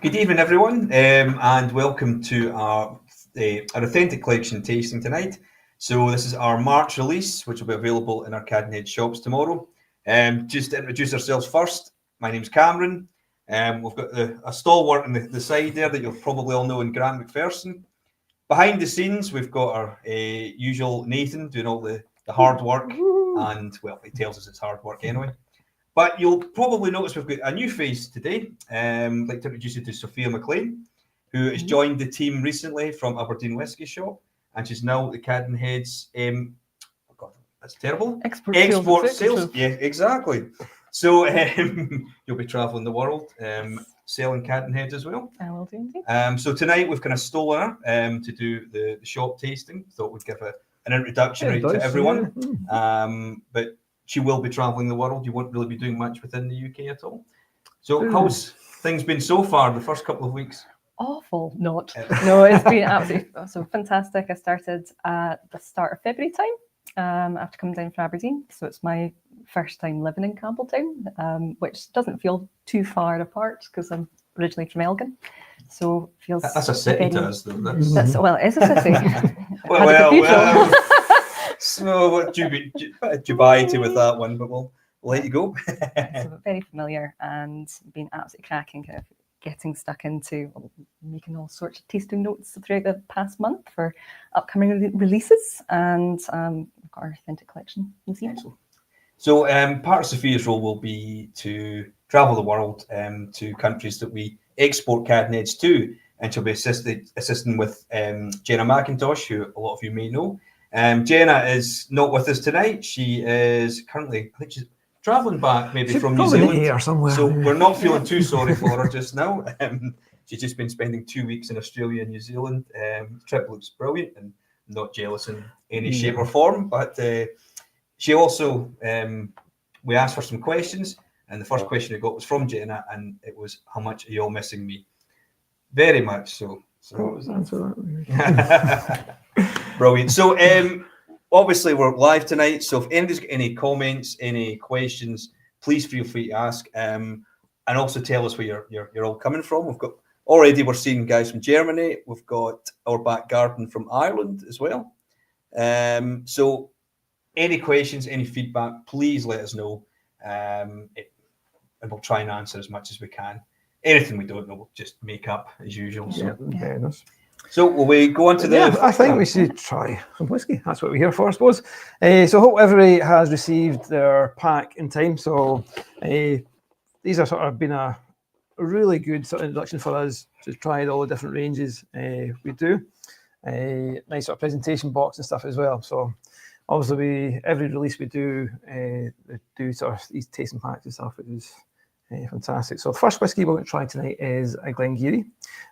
Good evening, everyone, and welcome to our Authentic Collection tasting tonight. So this is our March release, which will be available in our Cadenhead shops tomorrow. Just to introduce ourselves first, my name's Cameron. We've got a stalwart on the side there that you'll probably all know in Grant McPherson. Behind the scenes, we've got our usual Nathan doing all the hard work, and well, he tells us it's hard work anyway. But you'll probably notice we've got a new face today. I'd like to introduce you to Sophia McLean, who has joined the team recently from Aberdeen Whisky Shop, and she's now at the Cadenhead's. Oh God, that's terrible. Export sales. Yeah, exactly. So you'll be travelling the world, selling Cadenhead as well. I will do indeed. So tonight we've kind of stolen her to do the shop tasting. Thought we'd give an introduction to everyone. But she will be travelling the world. You won't really be doing much within the UK at all. So how's things been so far, the first couple of weeks? Awful, not. No, it's been absolutely so fantastic. I started at the start of February time after coming down from Aberdeen. So it's my first time living in Campbelltown, which doesn't feel too far apart because I'm originally from Elgin. So feels that's a city to us, though. Well, it is a city. well. So dubiety with that one, but we'll let you go. So very familiar and been absolutely cracking, kind of getting stuck into making all sorts of tasting notes throughout the past month for upcoming releases, and our Authentic Collection museum. So part of Sophia's role will be to travel the world to countries that we export Cadenheads to, and she'll be assisting with Jenna McIntosh, who a lot of you may know. Jenna is not with us tonight. She is currently, I think she's travelling back maybe from New Zealand. Here somewhere. So we're not feeling too sorry for her just now. She's just been spending 2 weeks in Australia and New Zealand. The trip looks brilliant and not jealous in any shape or form. But she also, we asked for some questions, and the first question we got was from Jenna, and it was, how much are you all missing me? Very much so. What was the answer to that? Brilliant. So obviously we're live tonight, so if anybody's got any comments, any questions, please feel free to ask, and also tell us where you're all coming from. We're seeing guys from Germany. We've got our back garden from Ireland as well. So any questions, any feedback, please let us know, and we'll try and answer as much as we can. Anything we don't know, we'll just make up as usual. So will we go on to the... I think we should try some whiskey. That's what we're here for, I suppose. So hope everybody has received their pack in time. So these are sort of been a really good sort of introduction for us to try all the different ranges we do. Nice sort of presentation box and stuff as well. So obviously every release we do sort of these tasting packs and stuff, which is fantastic. So the first whiskey we're going to try tonight is a Glengarioch.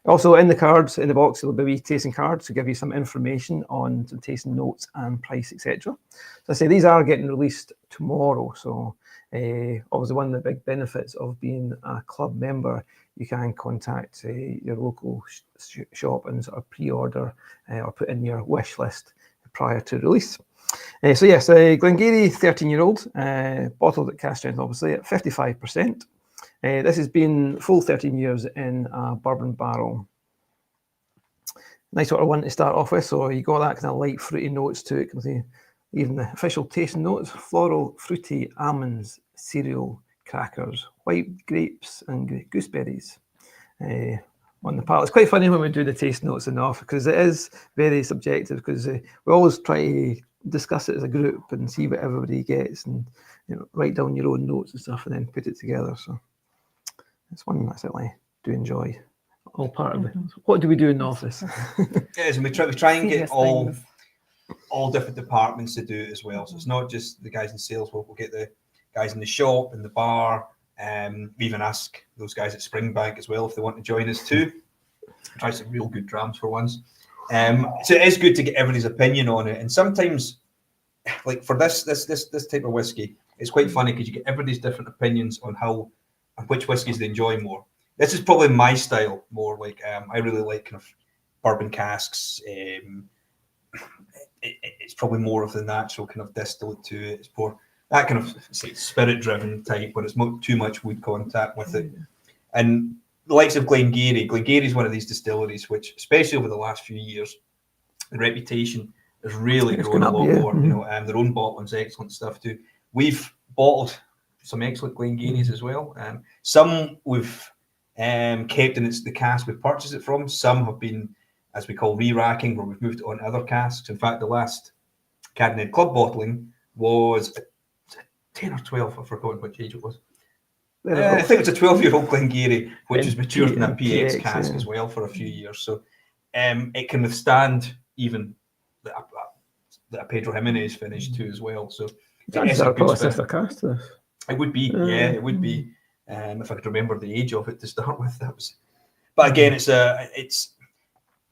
Also in the cards, in the box, there'll be tasting cards to give you some information on some tasting notes and price, etc. So I say these are getting released tomorrow. So obviously one of the big benefits of being a club member, you can contact your local shop and sort of pre-order or put in your wish list prior to release. So yes, Glengarioch 13-year-old, bottled at cask strength, obviously at 55%. This has been full 13 years in a bourbon barrel. Nice sort of one to start off with. So you got that kind of light fruity notes to it. Even the official tasting notes: floral, fruity, almonds, cereal, crackers, white grapes, and gooseberries. On the palate, it's quite funny when we do the taste notes and off, because it is very subjective. Because we always try to discuss it as a group and see what everybody gets, and write down your own notes and stuff, and then put it together. So it's one I certainly do enjoy. All part of it. What do we do in the office? Yes, and we try and get all different departments to do it as well. So it's not just the guys in sales. We'll get the guys in the shop and the bar. We even ask those guys at Springbank as well if they want to join us too. Try some real good drams for once. So it is good to get everybody's opinion on it. And sometimes, like for this type of whiskey, it's quite funny because you get everybody's different opinions on which whiskies they enjoy more. This is probably my style more. Like I really like kind of bourbon casks. It's probably more of the natural kind of distillate to it. It's more that kind of spirit-driven type when it's too much wood contact with it. And the likes of Glengarry is one of these distilleries which, especially over the last few years, the reputation has really grown a lot more. You know, their own bottling's excellent stuff too. We've bottled some excellent Glengarrys as well. Some we've kept in the cask we've purchased it from. Some have been, as we call, re-racking, where we've moved it on to other casks. In fact, the last Cadenhead Club bottling was 10 or 12. I've forgotten which age it was. I think it's a 12-year-old Glengarry, which was matured in a PX cask as well for a few years. So it can withstand even the Pedro Jimenez finish too as well. So it's a good sister cask to this. It would be, it would be. If I could remember the age of it to start with, that was. But again, it's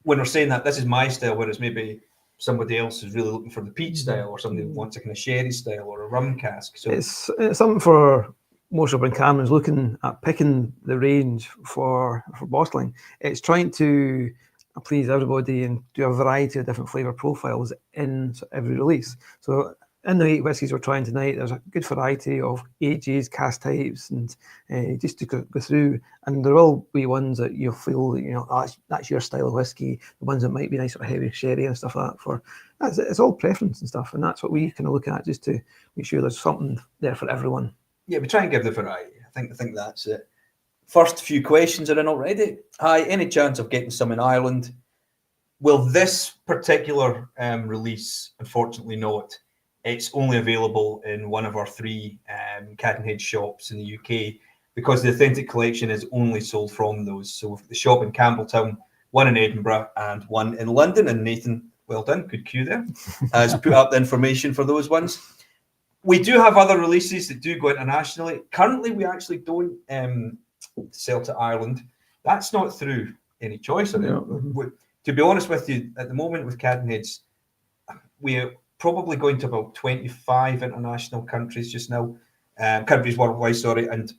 when we're saying that this is my style, whereas maybe somebody else is really looking for the peat style, or somebody wants a kind of sherry style or a rum cask. So it's something for most of Cameron's looking at picking the range for bottling. It's trying to please everybody and do a variety of different flavour profiles in every release. So in the 8 whiskies we're trying tonight, there's a good variety of ages, cask types, and just to go through. And there will be ones that you'll feel that, that's your style of whiskey. The ones that might be nice sort of heavy sherry and stuff like that. It's all preference and stuff, and that's what we kind of look at, just to make sure there's something there for everyone. Yeah, we try and give the variety. I think that's it. First few questions are in already. Hi, any chance of getting some in Ireland? Well, this particular release, unfortunately not. It's only available in one of our 3 Cadenhead shops in the UK, because the Authentic Collection is only sold from those. So we've got the shop in Campbelltown, one in Edinburgh, and one in London. And Nathan, well done, good cue there, has put up the information for those ones. We do have other releases that do go internationally. Currently, we actually don't sell to Ireland. That's not through any choice. To be honest with you, at the moment with Cadenheads, we're probably going to about 25 international countries just now, countries worldwide, sorry. And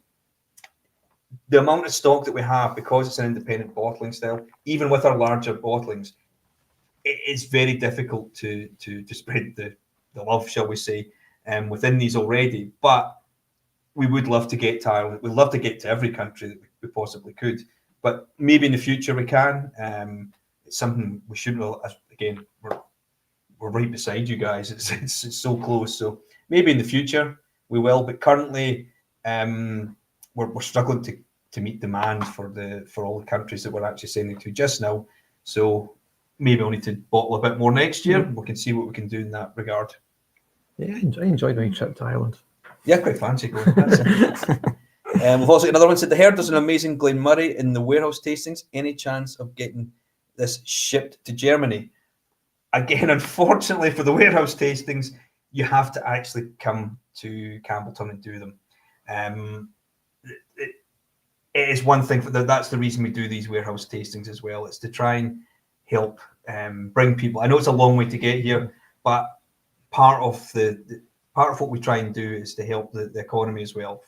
the amount of stock that we have, because it's an independent bottling style, even with our larger bottlings, it's very difficult to spread the love, shall we say, within these already. But we would love to get to Ireland. We'd love to get to every country that we possibly could. But maybe in the future we can. It's something we shouldn't. Again, we're right beside you guys. It's so close. So maybe in the future we will. But currently, we're struggling to meet demand for all the countries that we're actually sending to just now. So maybe we'll need to bottle a bit more next year. We can see what we can do in that regard. Yeah, I enjoyed my trip to Ireland. Yeah, quite fancy going. That's it. We've also got another one. Said the Herd does an amazing Glenmurray in the warehouse tastings. Any chance of getting this shipped to Germany? Again, unfortunately for the warehouse tastings, you have to actually come to Campbelltown and do them. It is one thing. That's the reason we do these warehouse tastings as well. It's to try and help bring people. I know it's a long way to get here, but part of what we try and do is to help the economy as well.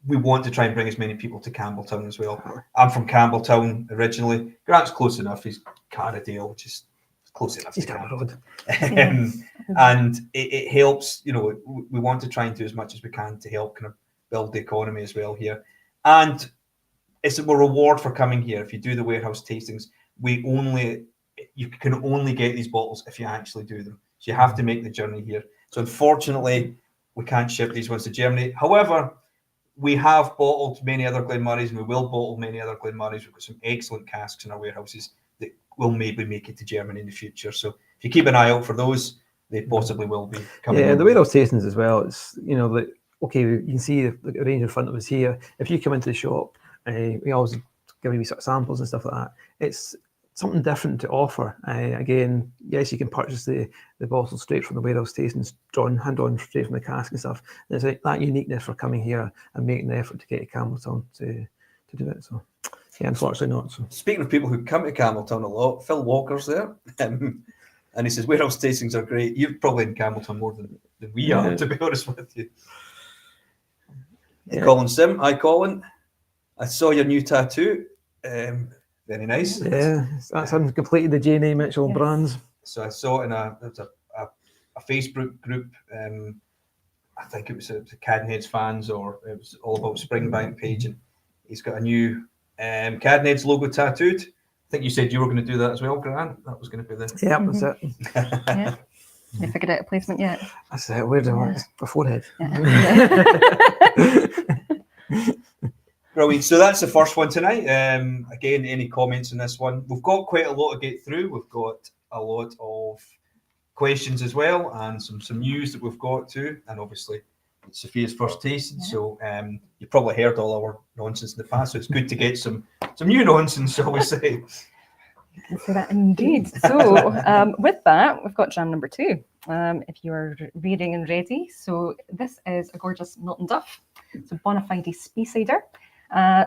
We want to try and bring as many people to Campbelltown as well. I'm from Campbelltown originally. Grant's close enough. He's Cardedale, which is close enough. He's down the road. And it helps. We want to try and do as much as we can to help kind of build the economy as well here. And it's a reward for coming here. If you do the warehouse tastings, you can only get these bottles if you actually do them. So you have to make the journey here. So unfortunately, we can't ship these ones to Germany. However, we have bottled many other Glenmurrays, and we will bottle many other Glenmurrays. We've got some excellent casks in our warehouses that will maybe make it to Germany in the future. So if you keep an eye out for those, they possibly will be coming. Yeah, the warehouse tastings as well. It's okay. You can see the range in front of us here. If you come into the shop, we always give you sort of samples and stuff like that. It's something different to offer. Again, yes, you can purchase the bottle straight from the warehouse tastings, hand drawn straight from the cask and stuff. There's that uniqueness for coming here and making the effort to get to Campbelltown to do it. So, yeah, unfortunately not. So. Speaking of people who come to Campbelltown a lot, Phil Walker's there, and he says warehouse tastings are great. You're probably in Campbelltown more than we are, to be honest with you. Yeah. Colin Sim, hi Colin. I saw your new tattoo. Very nice. Yeah, that's completed the J.N.A. Mitchell brands. So I saw it in a Facebook group. I think it was the Cadenheads fans, or it was all about Springbank page, and he's got a new Cadenhead's logo tattooed. I think you said you were going to do that as well, Grant. That was going to be the... Yeah, that's it. Yeah. You figured out a placement yet? That's it. Where do I want a forehead? Yeah. Brilliant. So that's the first one tonight. Again, any comments on this one? We've got quite a lot to get through. We've got a lot of questions as well, and some news that we've got too. And obviously, it's Sophia's first tasting, so you've probably heard all our nonsense in the past. So it's good to get some new nonsense, shall we say? You can say that indeed. So with that, we've got jam number 2. If you're reading and ready. So this is a gorgeous Miltonduff. It's a Bunnahabhain Speyside,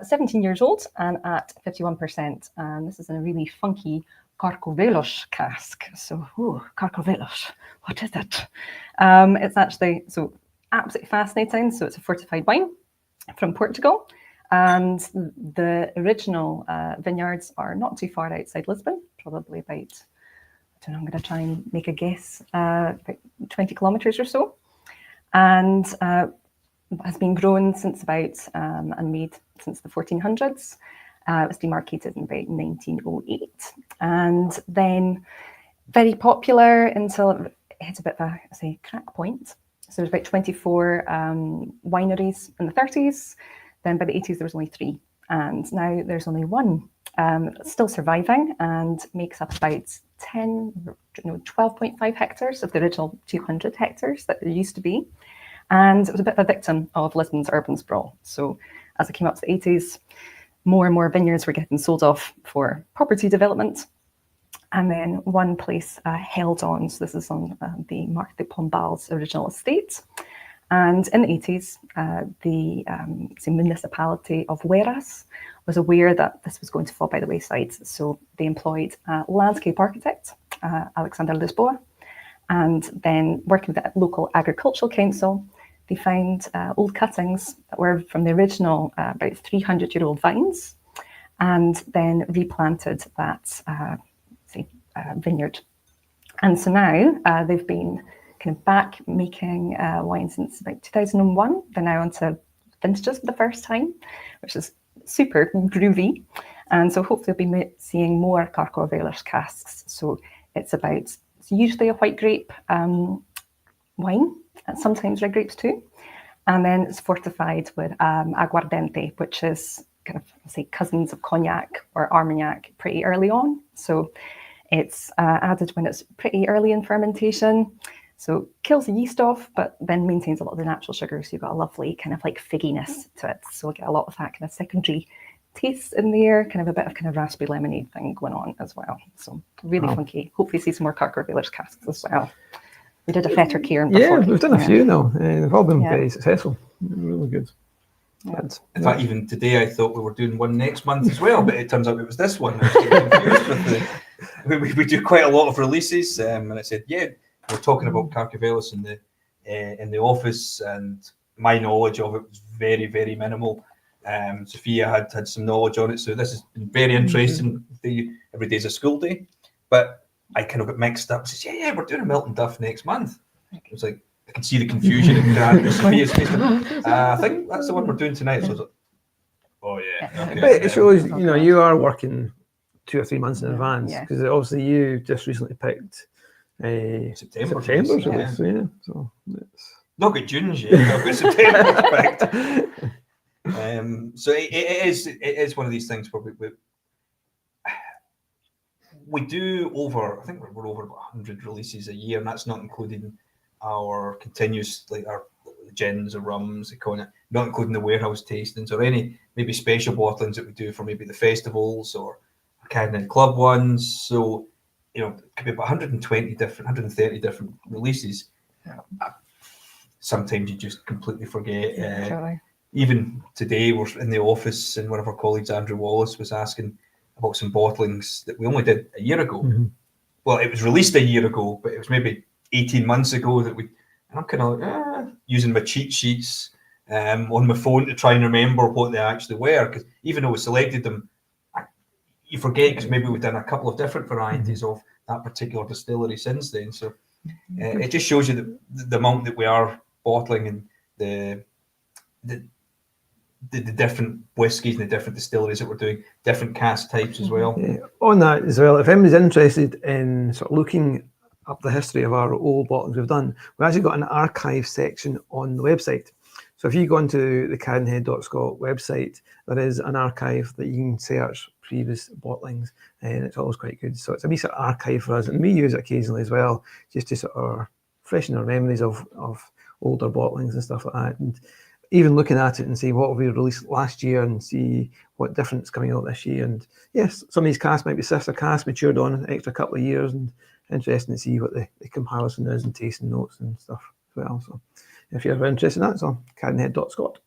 17 years old and at 51%. And this is in a really funky Garioch cask. So, Garioch, what is it? It's actually absolutely fascinating. So it's a fortified wine from Portugal. And the original vineyards are not too far outside Lisbon, probably about, I don't know, I'm going to try and make a guess, about 20 kilometres or so. And has been grown since about, and made since the 1400s. It was demarcated in about 1908. And then very popular until it hit a bit of a, crack point. So there's about 24 wineries in the 30s. Then by the 80s, there was only 3. And now there's only 1 still surviving and makes up about 12.5 hectares of the original 200 hectares that there used to be. And it was a bit of a victim of Lisbon's urban sprawl. So as it came up to the 80s, more and more vineyards were getting sold off for property development. And then one place held on. So this is on the Marc de Pombal's original estate. And in the 80s, the municipality of Hueras was aware that this was going to fall by the wayside. So they employed a landscape architect, Alexander Lisboa, and then working with the local agricultural council, they found old cuttings that were from the original about 300-year-old vines, and then replanted that vineyard. And so now they've been kind of back making wine since about 2001. They're now onto vintages for the first time, which is super groovy. And so hopefully we'll be seeing more Garioch casks. So it's usually a white grape wine, and sometimes red grapes too. And then it's fortified with aguardente, which is kind of, cousins of cognac or armagnac pretty early on. So it's added when it's pretty early in fermentation. So kills the yeast off, but then maintains a lot of the natural sugar. So you've got a lovely kind of figginess to it. So we'll get a lot of that kind of secondary taste in there, kind of a bit of kind of raspberry lemonade thing going on as well. So really funky. Hopefully see some more Garioch casks as well. We did a Fetter Cairn before. Yeah, we've done a few now. They've all been very successful. Really good. Yeah. In fact, even today I thought we were doing one next month as well, but it turns out it was this one. I was getting confused with we do quite a lot of releases, and I said, we're talking about Garioch in the office, and my knowledge of it was very, very minimal. Sophia had some knowledge on it, so this has been very interesting. Every day's a school day, but I kind of got mixed up. I said, we're doing a Miltonduff next month. It was like, I can see the confusion in Sophia's face. I think that's the one we're doing tonight. So I was like, oh yeah. Okay. But it shows, you are working 2 or 3 months in advance, because obviously you just recently picked September. So it's not got June's yet. I've got September picked. So it is one of these things where we do over, I think we're over about 100 releases a year, and that's not including our continuous, our gins or rums, not including the warehouse tastings or any maybe special bottlings that we do for maybe the festivals or Cadenhead Club ones. So, it could be about 130 different releases. Sometimes you just completely forget. Even today, we're in the office, and one of our colleagues, Andrew Wallace, was asking about some bottlings that we only did a year ago. Mm-hmm. Well, it was released a year ago, but it was maybe 18 months ago that and I'm kind of using my cheat sheets on my phone to try and remember what they actually were, because even though we selected them, you forget, because maybe we've done a couple of different varieties of that particular distillery since then. So it just shows you the amount that we are bottling, and the the different whiskies and the different distilleries that we're doing, different cask types as well. Yeah. On that as well, if anybody's interested in sort of looking up the history of our old bottlings we've done, we've actually got an archive section on the website. So if you go onto the Cadenhead.Scot website, there is an archive that you can search previous bottlings, and it's always quite good. So it's a wee sort of archive for us, and we use it occasionally as well, just to sort of freshen our memories of older bottlings and stuff like that. And even looking at it and see what we released last year and see what difference coming out this year. And yes, some of these casks might be sister casks matured on an extra couple of years, and interesting to see what the comparison is and tasting notes and stuff as well. So if you're ever interested in that, it's on Cadenhead.Scot.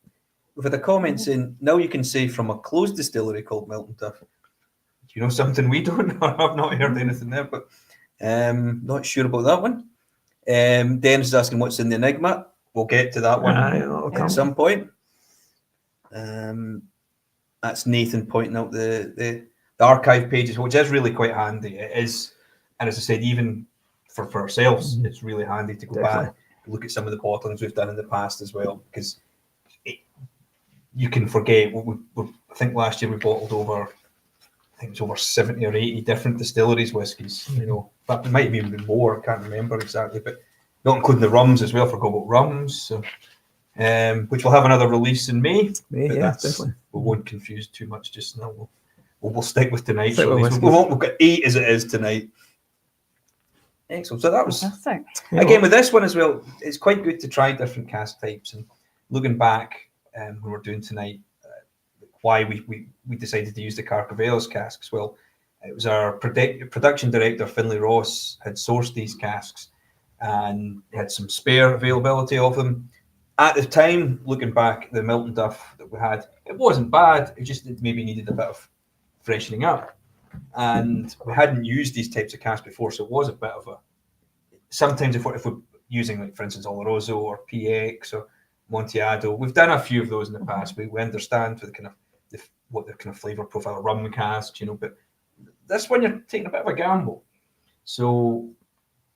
We've had a comment saying, now you can say from a closed distillery called Miltonduff. Do you know something we don't? I've not heard anything there, but not sure about that one. Dennis is asking what's in the Enigma. We'll get to that one at some point. That's Nathan pointing out the archive pages, which is really quite handy. It is, and as I said, even for ourselves, it's really handy to go back, look at some of the bottlings we've done in the past as well, because you can forget. I think last year we bottled over, I think it's over 70 or 80 different distilleries whiskies. You know, but it might have even been more. I can't remember exactly, but not including the rums as well. Forgot about rums, so, which will have another release in May. Yeah, definitely. We won't confuse too much just now. We'll stick with tonight's release. We've got 8 as it is tonight. Excellent. So that was again with this one as well. It's quite good to try different cask types. And looking back when we're doing tonight, why we decided to use the Carcavelos casks. Well, it was our production director Finlay Ross had sourced these casks and had some spare availability of them. At the time, looking back, the Miltonduff that we had, it wasn't bad. It just maybe needed a bit of freshening up. And we hadn't used these types of casks before, so it was a bit of a... Sometimes if we're using, like, for instance, Oloroso or PX or Montiado, we've done a few of those in the past. We understand the kind of what the kind of flavour profile rum casks, you know, but this one you're taking a bit of a gamble. So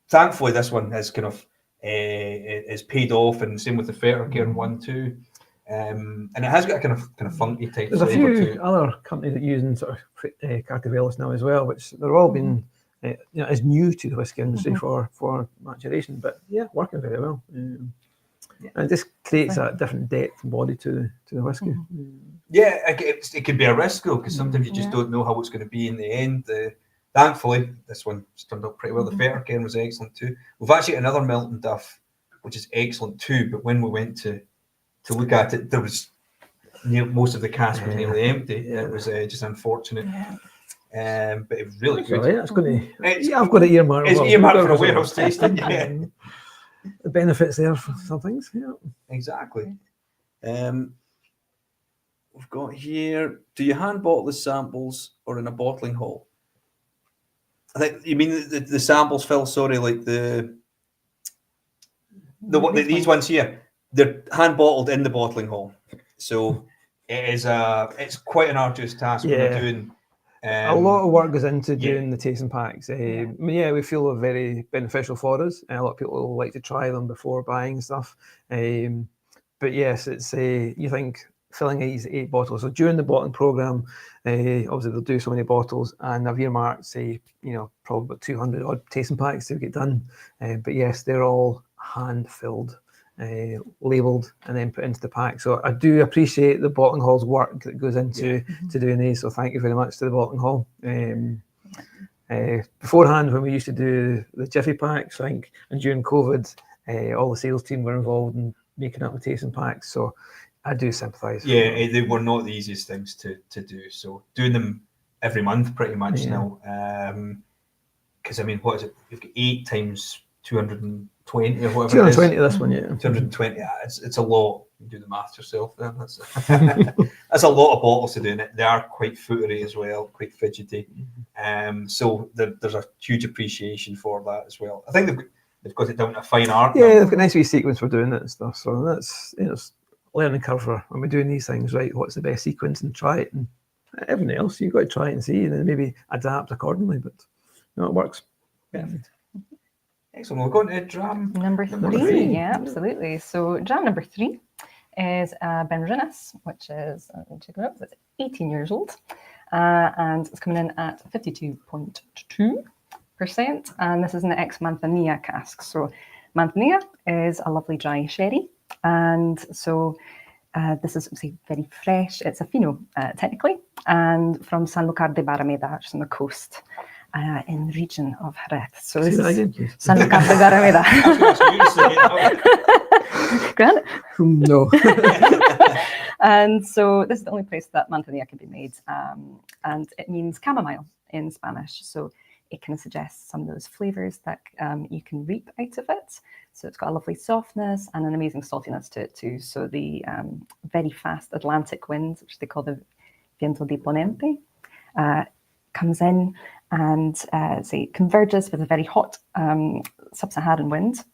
thankfully, this one has kind of is paid off, and same with the Fettercairn one too. And it has got a kind of funky type. There's a few other companies that use sort of Carcavelos now as well, which they're all been as new to the whisky industry for maturation, but yeah, working very well. And it just creates a different depth and body to the whisky. Yeah, it could be a risk though, because sometimes you just don't know how it's going to be in the end. Thankfully, this one turned out pretty well. The Fettercairn was excellent too. We've actually got another Miltonduff, which is excellent too, but when we went to look at it, there was most of the cask was nearly empty. It was just unfortunate. But it was really good. Right, that's going to. I've got an earmark. It's earmarked for a warehouse tasting. Yeah, the benefits there for some things. Yeah, exactly. We've got here. Do you hand bottle the samples or in a bottling hall? I think you mean the samples, Phil. Sorry, like these ones here. They're hand bottled in the bottling hall, so it's quite an arduous task when we're doing. A lot of work goes into doing the tasting packs. We feel they're very beneficial for us, and a lot of people like to try them before buying stuff. But yes, it's you think filling these 8 bottles. So during the bottling program, obviously they'll do so many bottles, and I've earmarked, probably about 200 odd tasting packs to get done. But yes, they're all hand filled, labelled, and then put into the pack. So I do appreciate the bottling hall's work that goes into doing these. So thank you very much to the bottling hall. Beforehand, when we used to do the Jiffy packs, I think, and during COVID, all the sales team were involved in making up the tasting packs. So I do sympathise. Yeah, they were not the easiest things to do. So doing them every month pretty much now. Because I mean, what is it? You've got 8 times 220 or whatever. 220 this one, 220. Yeah, it's a lot. You do the math yourself. Then that's that's a lot of bottles to do, and they are quite footery as well, quite fidgety. So there's a huge appreciation for that as well. I think they've got it down to fine art. Yeah, they've got a nice wee sequence for doing it and stuff. So that's learning curve for when we're doing these things, right? What's the best sequence, and try it, and everything else you've got to try and see, and then maybe adapt accordingly. But no, it works. Perfect. Excellent. We're going to dram number 3. Yeah, absolutely. So dram number 3 is Benrinnes, which is, it's 18 years old, and it's coming in at 52.2%. And this is an ex-Manzanilla cask. So Manzanilla is a lovely dry sherry, and so this is obviously very fresh. It's a fino, technically, and from Sanlúcar de Barrameda, which is on the coast. In the region of Jerez. So this is Sanlúcar de Barrameda. Grant? No. And so this is the only place that Manzanilla can be made. And it means chamomile in Spanish. So it kind of suggests some of those flavors that you can reap out of it. So it's got a lovely softness and an amazing saltiness to it too. So the very fast Atlantic wind, which they call the viento de ponente, comes in and converges with a very hot sub-Saharan wind,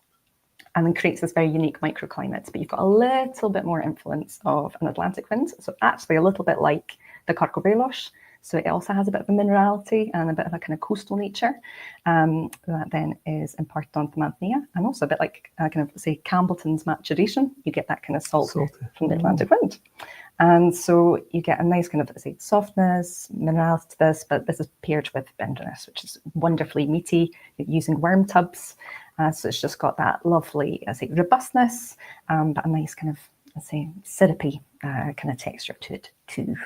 and then creates this very unique microclimate. But you've got a little bit more influence of an Atlantic wind, so actually a little bit like the Carcavelos. So it also has a bit of a minerality and a bit of a kind of coastal nature that then is imparted onto Manzanilla, and also a bit like Campbellton's maturation. You get that kind of salt from the Atlantic wind. And so you get a nice kind of softness, minerality to this, but this is paired with Benrinnes, which is wonderfully meaty, using worm tubs. So it's just got that lovely, robustness, but a nice kind of, syrupy kind of texture to it too.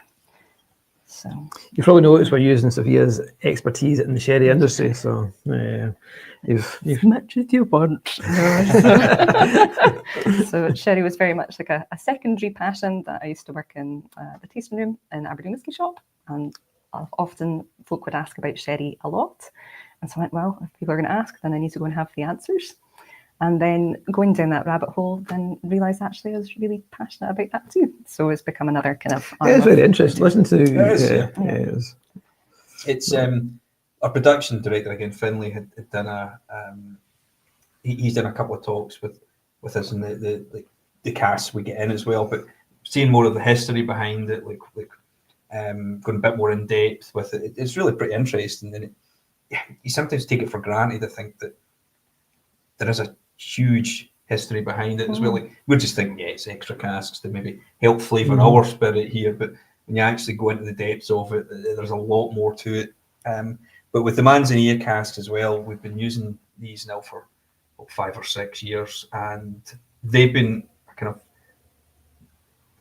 So you probably noticed we're using Sophia's expertise in the sherry industry, so you've as much as you want. So sherry was very much like a secondary passion that I used to work in the tasting room in Aberdeen Whisky Shop, and often folk would ask about sherry a lot, and so I went, well, if people are going to ask, then I need to go and have the answers. And then going down that rabbit hole, then realised actually I was really passionate about that too. So it's become another kind of... It's very interesting. Listen to... It's our production director, again, Finlay, had done he's done a couple of talks with us and the casts we get in as well, but seeing more of the history behind it, going a bit more in depth with it, it's really pretty interesting. And you sometimes take it for granted, I think, that there is a huge history behind it as well. Like, we just think, it's extra casks to maybe help flavour our spirit here, but when you actually go into the depths of it, there's a lot more to it. But with the Manzanilla casks as well, we've been using these now for 5 or 6 years, and they've been kind of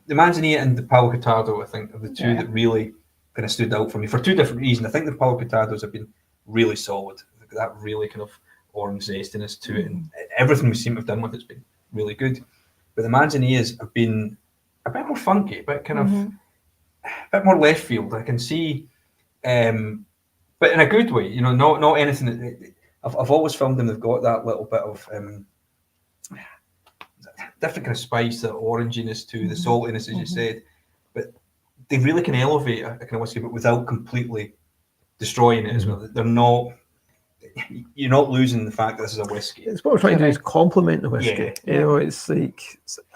the Manzanilla and the Palo Cortado, I think, are the two that really kind of stood out for me for two different reasons. I think the Palo Cortados have been really solid. That really kind of orange zestiness to it, and everything we seem to have done with it's been really good. But the Manzanillas have been a bit more funky, a bit kind of a bit more left field. I can see, but in a good way, not anything that I've always found them. They've got that little bit of different kind of spice, that oranginess to the saltiness, as you said. But they really can elevate a kind of whiskey, but without completely destroying it as well. They're not. You're not losing the fact that this is a whiskey. It's what we're trying to do is complement the whiskey. Yeah. It's like,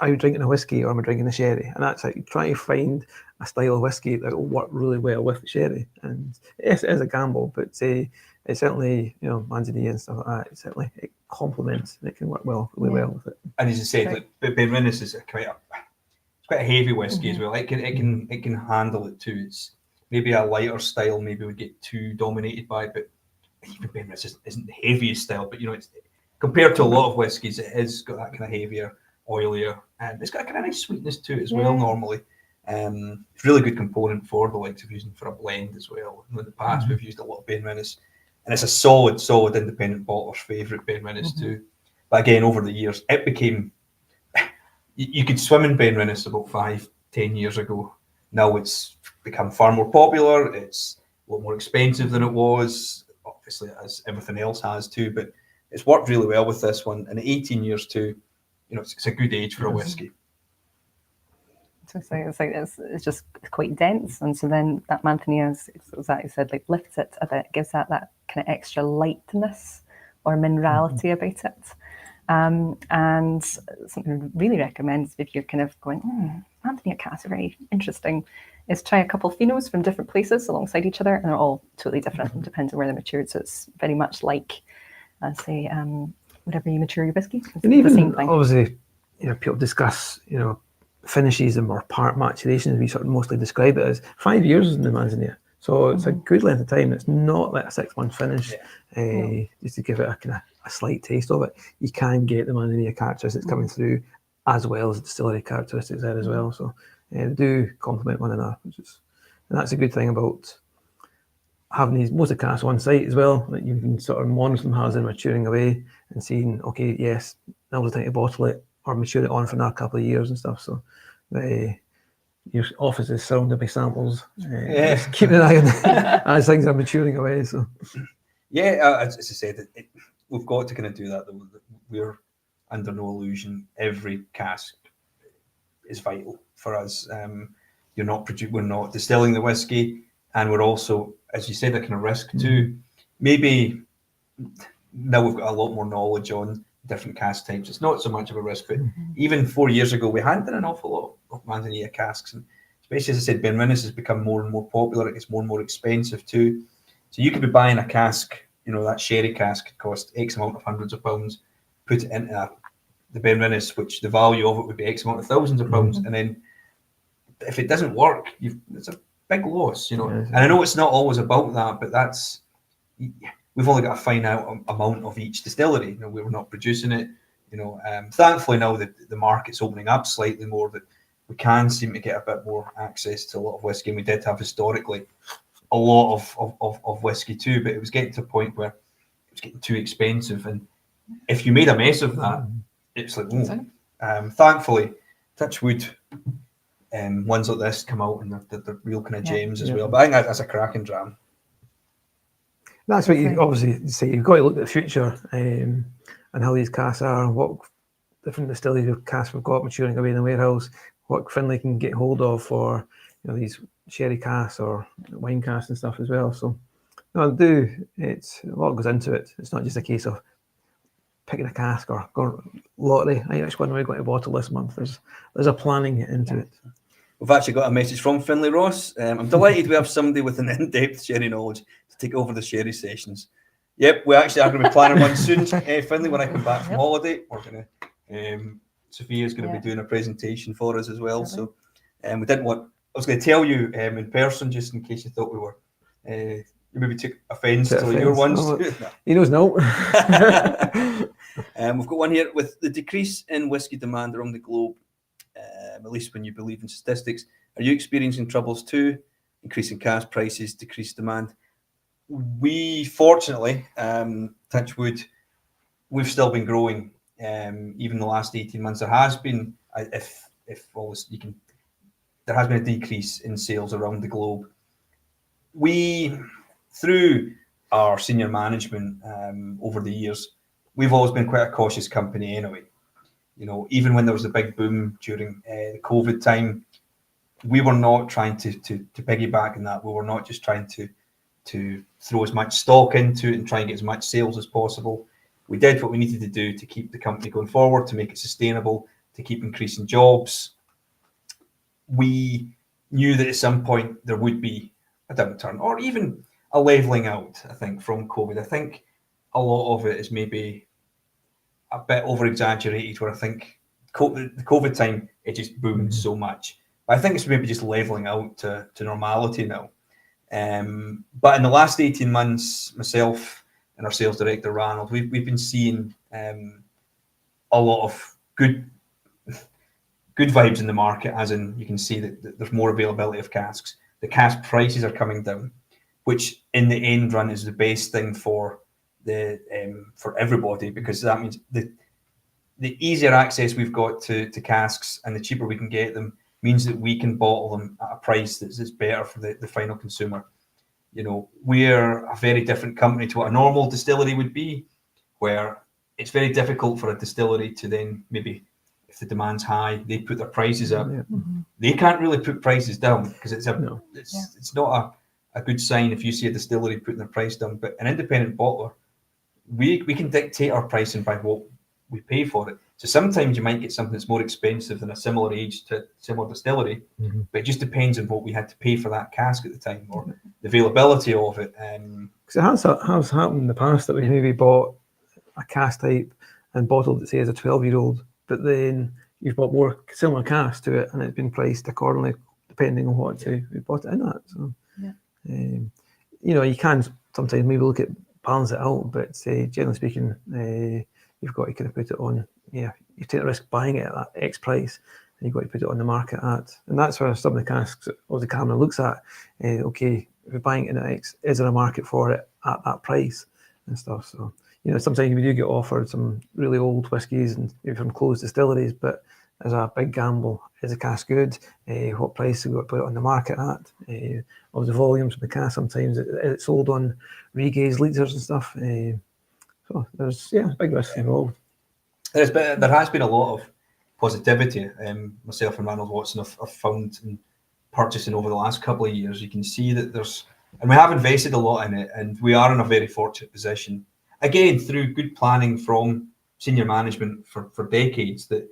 are you drinking a whiskey or am I drinking a sherry? And that's like trying to find a style of whiskey that will work really well with the sherry. And yes, it is a gamble, but it's certainly, Manzanilla and stuff like that, it complements and it can work really well with it. And as you said, Benrinnes is quite a heavy whiskey as well. It can handle it too. It's maybe a lighter style, maybe would get too dominated by, but even Benrinnes isn't the heaviest style, but it's compared to a lot of whiskies, it has got that kind of heavier, oilier, and it's got a kind of nice sweetness to it as well. Normally, it's a really good component for the likes of using for a blend as well. In the past, we've used a lot of Benrinnes, and it's a solid independent bottler's favourite Benrinnes too. But again, over the years, it became you could swim in Benrinnes about 5-10 years ago. Now it's become far more popular. It's a lot more expensive than it was. Obviously, as everything else has too, but it's worked really well with this one. And 18 years too, it's a good age for a whiskey. It's just quite dense, and so then that Manzanilla, as you said, lifts it a bit, gives that kind of extra lightness or minerality about it. And something I really recommend if you're kind of going, Manzanilla casks are very interesting, is try a couple of phenos from different places alongside each other, and they're all totally different, depending on where they're matured. So it's very much like, whatever you mature your whiskey. It's and even the same thing. Obviously, people discuss, finishes them or part maturation, as we sort of mostly describe it as, 5 years in the Manzanilla. So it's a good length of time. It's not like a 6-month finish. Just to give it a kind of a slight taste of it, you can get the Manzanilla characteristics coming through, as well as the distillery characteristics there as well. So they do complement one another, and that's a good thing about having these most of the casks on site as well. That you can sort of monitor them as they're maturing away and seeing, okay, yes, now's the time to bottle it or mature it on for another couple of years and stuff. So your office is surrounded by samples. Just keep an eye on it as things are maturing away. So as I said, we've got to kind of do that. Though. We're under no illusion. Every cask is vital for us. We're not distilling the whiskey, and we're also, as you said, a kind of risk too. Maybe now we've got a lot more knowledge on different cask types. It's not so much of a risk, but even 4 years ago, we hadn't done an awful lot of Manzanilla casks, and especially, as I said, Benrinnes has become more and more popular. It gets more and more expensive too. So you could be buying a cask, that sherry cask could cost X amount of hundreds of pounds, put it into the Benrinnes, which the value of it would be X amount of thousands of pounds, and then if it doesn't work, it's a big loss, And I know it's not always about that, but we've only got a finite amount of each distillery. We're not producing it. Thankfully now that the market's opening up slightly more, that we can seem to get a bit more access to a lot of whiskey. And we did have historically a lot of whiskey too, but it was getting to a point where it was getting too expensive. And if you made a mess of that, it's like, thankfully, touch wood, ones like this come out and they're real kind of gems as well. But I think that's a cracking dram. That's what you obviously say. You've got to look at the future and how these casks are, what different distilleries of casks we've got maturing away in the warehouse, what Finlay can get hold of for these sherry casks or wine casks and stuff as well. So it's a lot goes into it. It's not just a case of picking a cask or going lottery. Which one are we going to bottle this month? There's a planning into it. We've actually got a message from Finlay Ross. I'm delighted we have somebody with an in-depth sherry knowledge to take over the sherry sessions. Yep, we actually are going to be planning one soon. Finlay, when I come back from holiday, we're going to. Sophia's going to be doing a presentation for us as well. So we didn't want. I was going to tell you in person, just in case you thought we were. You maybe took offence to your ones. He knows no. We've got one here with the decrease in whiskey demand around the globe. At least when you believe in statistics, are you experiencing troubles too? Increasing cask prices, decreased demand. We fortunately, touch wood, we've still been growing. Even the last 18 months, there has been, there has been a decrease in sales around the globe. We, through our senior management over the years, we've always been quite a cautious company anyway. Even when there was a big boom during the COVID time, we were not trying to piggyback on that. We were not just trying to throw as much stock into it and try and get as much sales as possible. We did what we needed to do to keep the company going forward, to make it sustainable, to keep increasing jobs. We knew that at some point there would be a downturn or even a leveling out, I think, from COVID. I think a lot of it is maybe a bit over-exaggerated, where I think the COVID time, it just boomed so much. But I think it's maybe just leveling out to normality now. But in the last 18 months, myself and our sales director, Ranald, we've been seeing a lot of good vibes in the market, as in you can see that there's more availability of casks. The cask prices are coming down, which in the end run is the best thing for for everybody, because that means the easier access we've got to casks and the cheaper we can get them means that we can bottle them at a price that's better for the final consumer. We're a very different company to what a normal distillery would be, where it's very difficult for a distillery to then maybe, if the demand's high, they put their prices up. They can't really put prices down because it's not a good sign if you see a distillery putting their price down. But an independent bottler, we can dictate our pricing by what we pay for it. So sometimes you might get something that's more expensive than a similar age to similar distillery, but it just depends on what we had to pay for that cask at the time or the availability of it. Because it has happened in the past that we maybe bought a cask type and bottled it, say, as a 12-year-old, but then you've bought more similar casks to it, and it's been priced accordingly depending on what we bought it in at. So, you can sometimes maybe look at balance it out, but generally speaking, you've got to kind of put it on. You take the risk buying it at that X price, and you've got to put it on the market at, and that's where some of the casks or the camera looks at. Okay, if we're buying it at X, is there a market for it at that price and stuff? So sometimes we do get offered some really old whiskies and maybe from closed distilleries, but there's a big gamble. Is the cask good? What price have we got to put it on the market at? Of the volumes of the cask, sometimes it's sold on regaze litres and stuff. So there's big risk involved. There has been a lot of positivity. Myself and Ronald Watson have found in purchasing over the last couple of years. You can see that and we have invested a lot in it, and we are in a very fortunate position. Again, through good planning from senior management for decades, that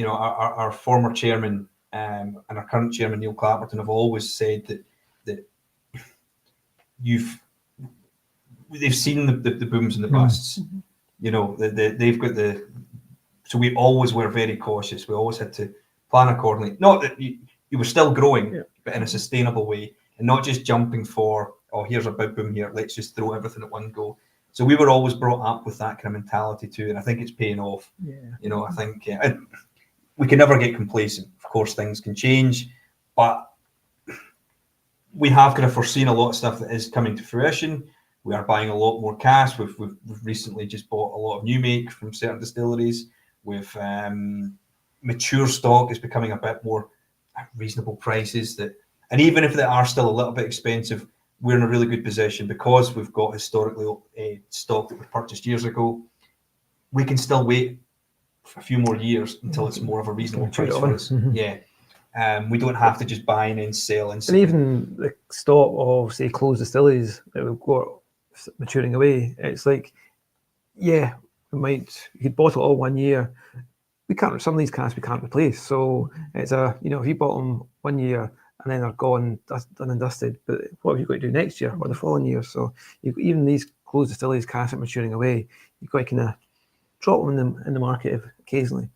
our former chairman and our current chairman Neil Clapperton have always said that they've seen the booms and the busts. They've got so we always were very cautious. We always had to plan accordingly. Not that you were still growing, but in a sustainable way, and not just jumping for, here's a big boom here, let's just throw everything at one go. So we were always brought up with that kind of mentality too, and I think it's paying off. I think we can never get complacent. Of course, things can change, but we have kind of foreseen a lot of stuff that is coming to fruition. We are buying a lot more cask. We've recently just bought a lot of new make from certain distilleries. With mature stock is becoming a bit more reasonable prices. And even if they are still a little bit expensive, we're in a really good position because we've got historically stock that we purchased years ago. We can still wait for a few more years until it's more of a reasonable price for us. We don't have to just buy and then sell. And even the stock of, say, closed distilleries that we've got maturing away, it's like, you could bottle it all 1 year. We can't, some of these casks we can't replace. So it's if you bought them 1 year and then they're gone, done and dusted, but what have you got to do next year or the following year? So even these closed distilleries casks are maturing away, you've got to kind of drop them in the market occasionally.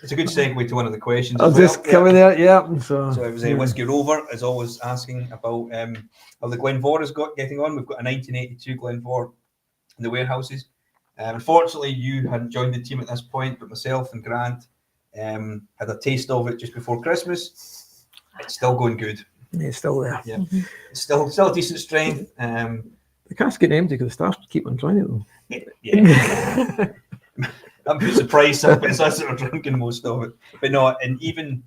It's a good segue to one of the questions. I'll just come in there, So it was Whiskey Rover is always asking about how the Glenrothes is getting on. We've got a 1982 Glenrothes in the warehouses. Unfortunately, you hadn't joined the team at this point, but myself and Grant had a taste of it just before Christmas. It's still going good. It's still there. Yeah, it's still a decent strength. The cask's getting empty because the staff keep on trying it. That puts the price up. It's us that are drinking most of it. But no, and even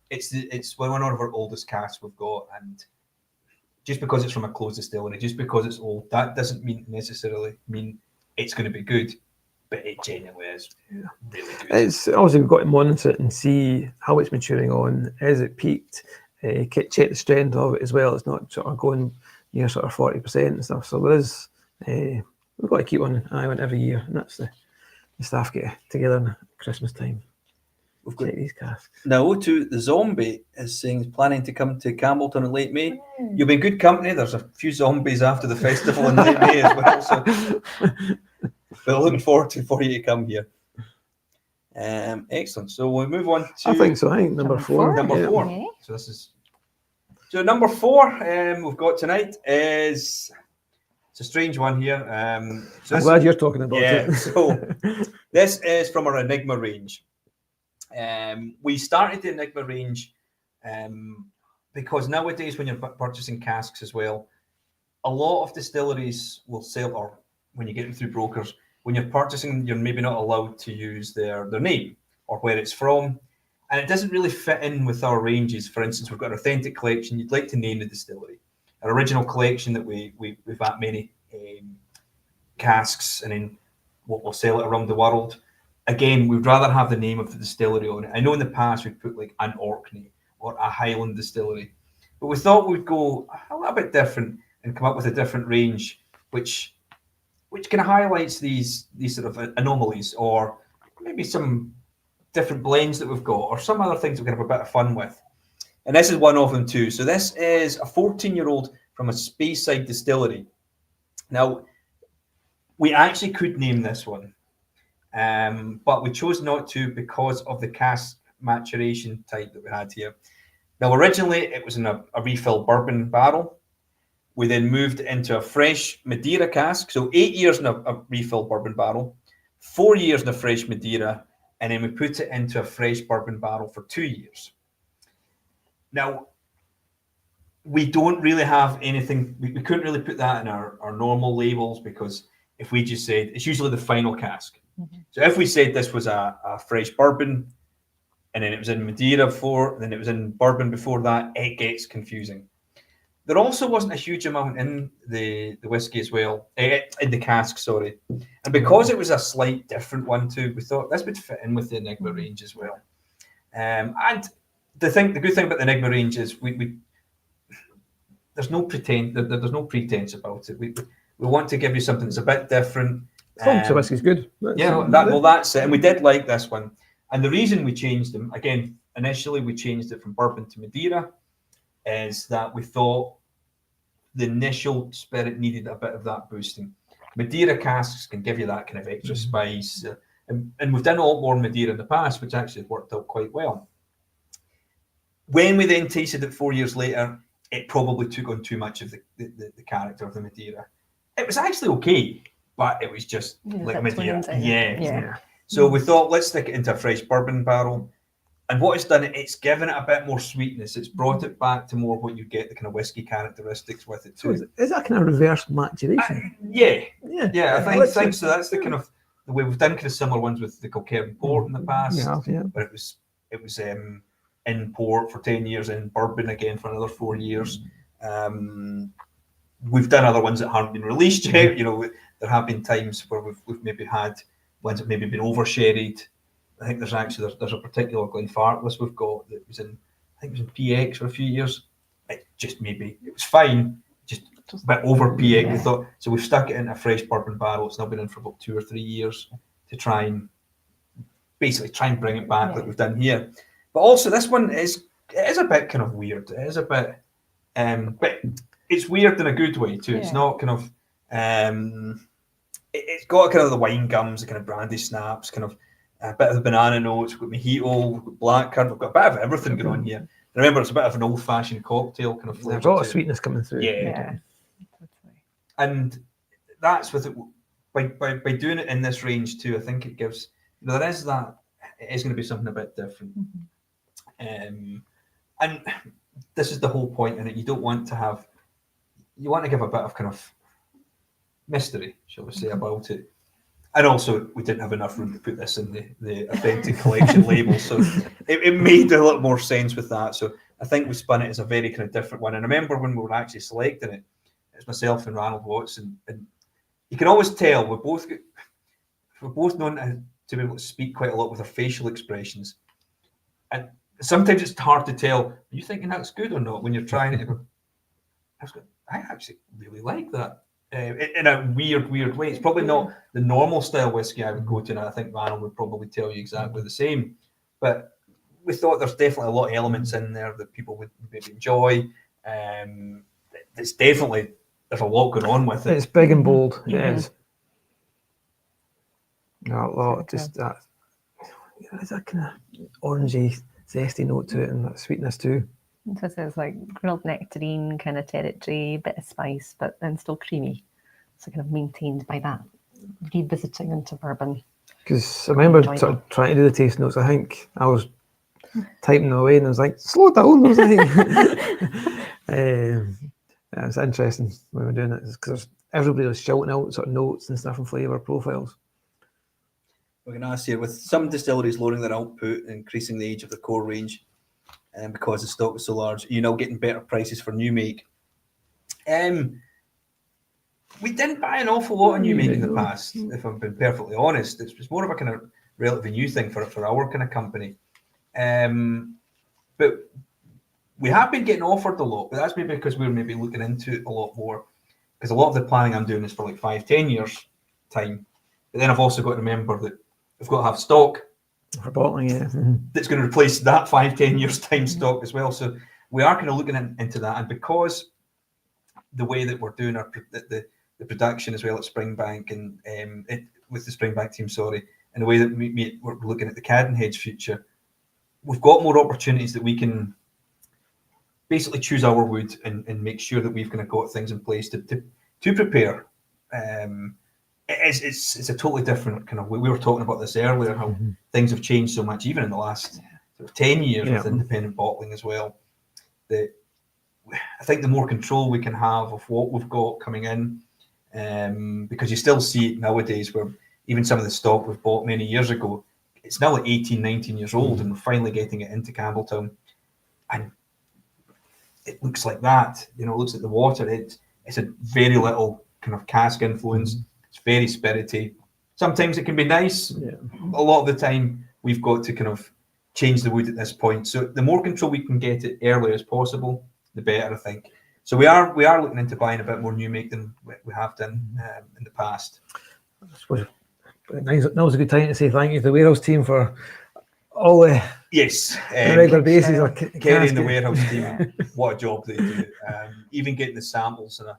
it's one of our oldest casks we've got, and just because it's from a closed distillery, just because it's old, that doesn't necessarily mean it's going to be good. But it genuinely is really good. It's obviously we've got to monitor it and see how it's maturing on. Is it peaked? Check the strength of it as well. It's not sort of going near sort of 40% and stuff. So there is we've got to keep an eye on every year, and that's the staff get together in Christmas time. We've got these casks. Now, the zombie is saying he's planning to come to Campbelltown in late May. You'll be in good company. There's a few zombies after the festival in late May as well. So we're looking forward for you to come here. Excellent. So we'll move on to. I think so. I think number four. Number four. Okay. So number four we've got tonight is. It's a strange one here. I'm glad you're talking about it. So this is from our Enigma range. We started the Enigma range because nowadays when you're purchasing casks as well, a lot of distilleries will sell, or when you get them through brokers, when you're purchasing, you're maybe not allowed to use their name or where it's from. And it doesn't really fit in with our ranges. For instance, we've got an authentic collection. You'd like to name the distillery. An original collection that we've that many casks, and then we'll sell it around the world. Again, we'd rather have the name of the distillery on it. I know in the past we've put like an Orkney or a Highland distillery, but we thought we'd go a little bit different and come up with a different range, which kind of highlights these sort of anomalies, or maybe some different blends that we've got, or some other things we can have a bit of fun with. And this is one of them too. So this is a 14-year-old from a Speyside distillery. Now, we actually could name this one, but we chose not to because of the cask maturation type that we had here. Now, originally it was in a refill bourbon barrel. We then moved it into a fresh Madeira cask. So 8 years in a refill bourbon barrel, 4 years in a fresh Madeira, and then we put it into a fresh bourbon barrel for 2 years. Now, we don't really have anything, we couldn't really put that in our normal labels, because if we just said, it's usually the final cask. So if we said this was a fresh bourbon, and then it was in Madeira before, then it was in bourbon before that, it gets confusing. There also wasn't a huge amount in the whiskey as well, in the cask, sorry. And because it was a slight different one too, we thought this would fit in with the Enigma range as well. And the good thing about the Enigma range is there's no pretense about it. We want to give you something that's a bit different. So whiskey's good. That's it. And we did like this one. And the reason we changed them, again, initially we changed it from bourbon to Madeira, is that we thought the initial spirit needed a bit of that boosting. Madeira casks can give you that kind of extra spice. And we've done a lot more Madeira in the past, which actually worked out quite well. When we then tasted it 4 years later, it probably took on too much of the character of the Madeira. It was actually okay, but it was just like Madeira. Yeah. So we thought, let's stick it into a fresh bourbon barrel. And what it's done, it's given it a bit more sweetness. It's brought it back to more what you get, the kind of whiskey characteristics with it too. So is that kind of reverse maturation? I think so. That's the kind of the way we've done kind of similar ones with the Kilkerran port in the past. But it was in port for 10 years, in bourbon again for another 4 years. We've done other ones that haven't been released yet. There have been times where we've maybe had ones that maybe been over-sherried. I think there's a particular Glenfarclas we've got that was in, I think it was in PX for a few years. It was fine, just a bit over PX. We thought, so we've stuck it in a fresh bourbon barrel. It's now been in for about 2 or 3 years to try and bring it back like we've done here. But also this one is a bit kind of weird. It is a bit, but it's weird in a good way too. It's not kind of, it's got kind of the wine gums, the kind of brandy snaps, kind of a bit of the banana notes. We've got mojito, we've got blackcurrant, we've got a bit of everything going on here. Remember, it's a bit of an old-fashioned cocktail kind of flavour. There's a lot of sweetness coming through. Yeah. And that's with it. By doing it in this range too, I think it gives, there is that, it is going to be something a bit different. And this is the whole point in it. You want to give a bit of kind of mystery, shall we say, about it. And also, we didn't have enough room to put this in the authentic collection label, so it made a lot more sense with that. So I think we spun it as a very kind of different one. And I remember when we were actually selecting it, it's myself and Ranald Watson, and you can always tell we're both known to be able to speak quite a lot with our facial expressions, and sometimes it's hard to tell. Are you thinking that's good or not when you're trying it? I actually really like that. In a weird way. It's probably not the normal style whiskey I would go to, and I think Ranald would probably tell you exactly the same. But we thought there's definitely a lot of elements in there that people would maybe enjoy. It's definitely, there's a lot going on with it. It's big and bold. It is. A lot, just that. There's that kind of orangey, zesty note to it, and that sweetness too. So it's like grilled nectarine kind of territory, bit of spice, but then still creamy. So kind of maintained by that, revisiting into bourbon. Because I remember sort of trying to do the taste notes. I think I was typing away and I was like, slow down. I was like, it's interesting when we're doing it because everybody was shouting out sort of notes and stuff and flavour profiles. We're going to ask here, with some distilleries lowering their output and increasing the age of the core range, and because the stock is so large, you're now getting better prices for new make. We didn't buy an awful lot of new make in the past, if I've been perfectly honest. It's more of a kind of relatively new thing for our kind of company. But we have been getting offered a lot, but that's maybe because we're maybe looking into it a lot more, because a lot of the planning I'm doing is for like 5-10 years time. But then I've also got to remember that I've got to have stock for bottling, that's going to replace that 5-10 years time stock as well. So we are kind of looking into that, and because the way that we're doing the production as well at Springbank and with the Springbank team, and the way that we're looking at the Cadenhead's future, we've got more opportunities that we can basically choose our wood and make sure that we've kind of got things in place to prepare. It's a totally different kind of. We were talking about this earlier, how things have changed so much, even in the last sort of 10 years with independent bottling as well. That I think the more control we can have of what we've got coming in, because you still see it nowadays where even some of the stock we've bought many years ago, it's now like 18, 19 years old, and we're finally getting it into Campbelltown, and it looks like that. You know, it looks like the water. It's a very little kind of cask influence. It's very spirity. Sometimes it can be nice. A lot of the time, we've got to kind of change the wood at this point. So the more control we can get it early as possible, the better, I think. So we are looking into buying a bit more new make than we have done in the past. I suppose now's a good time to say thank you to the warehouse team for all the regular basis of carrying the warehouse team. What a job they do! Even getting the samples on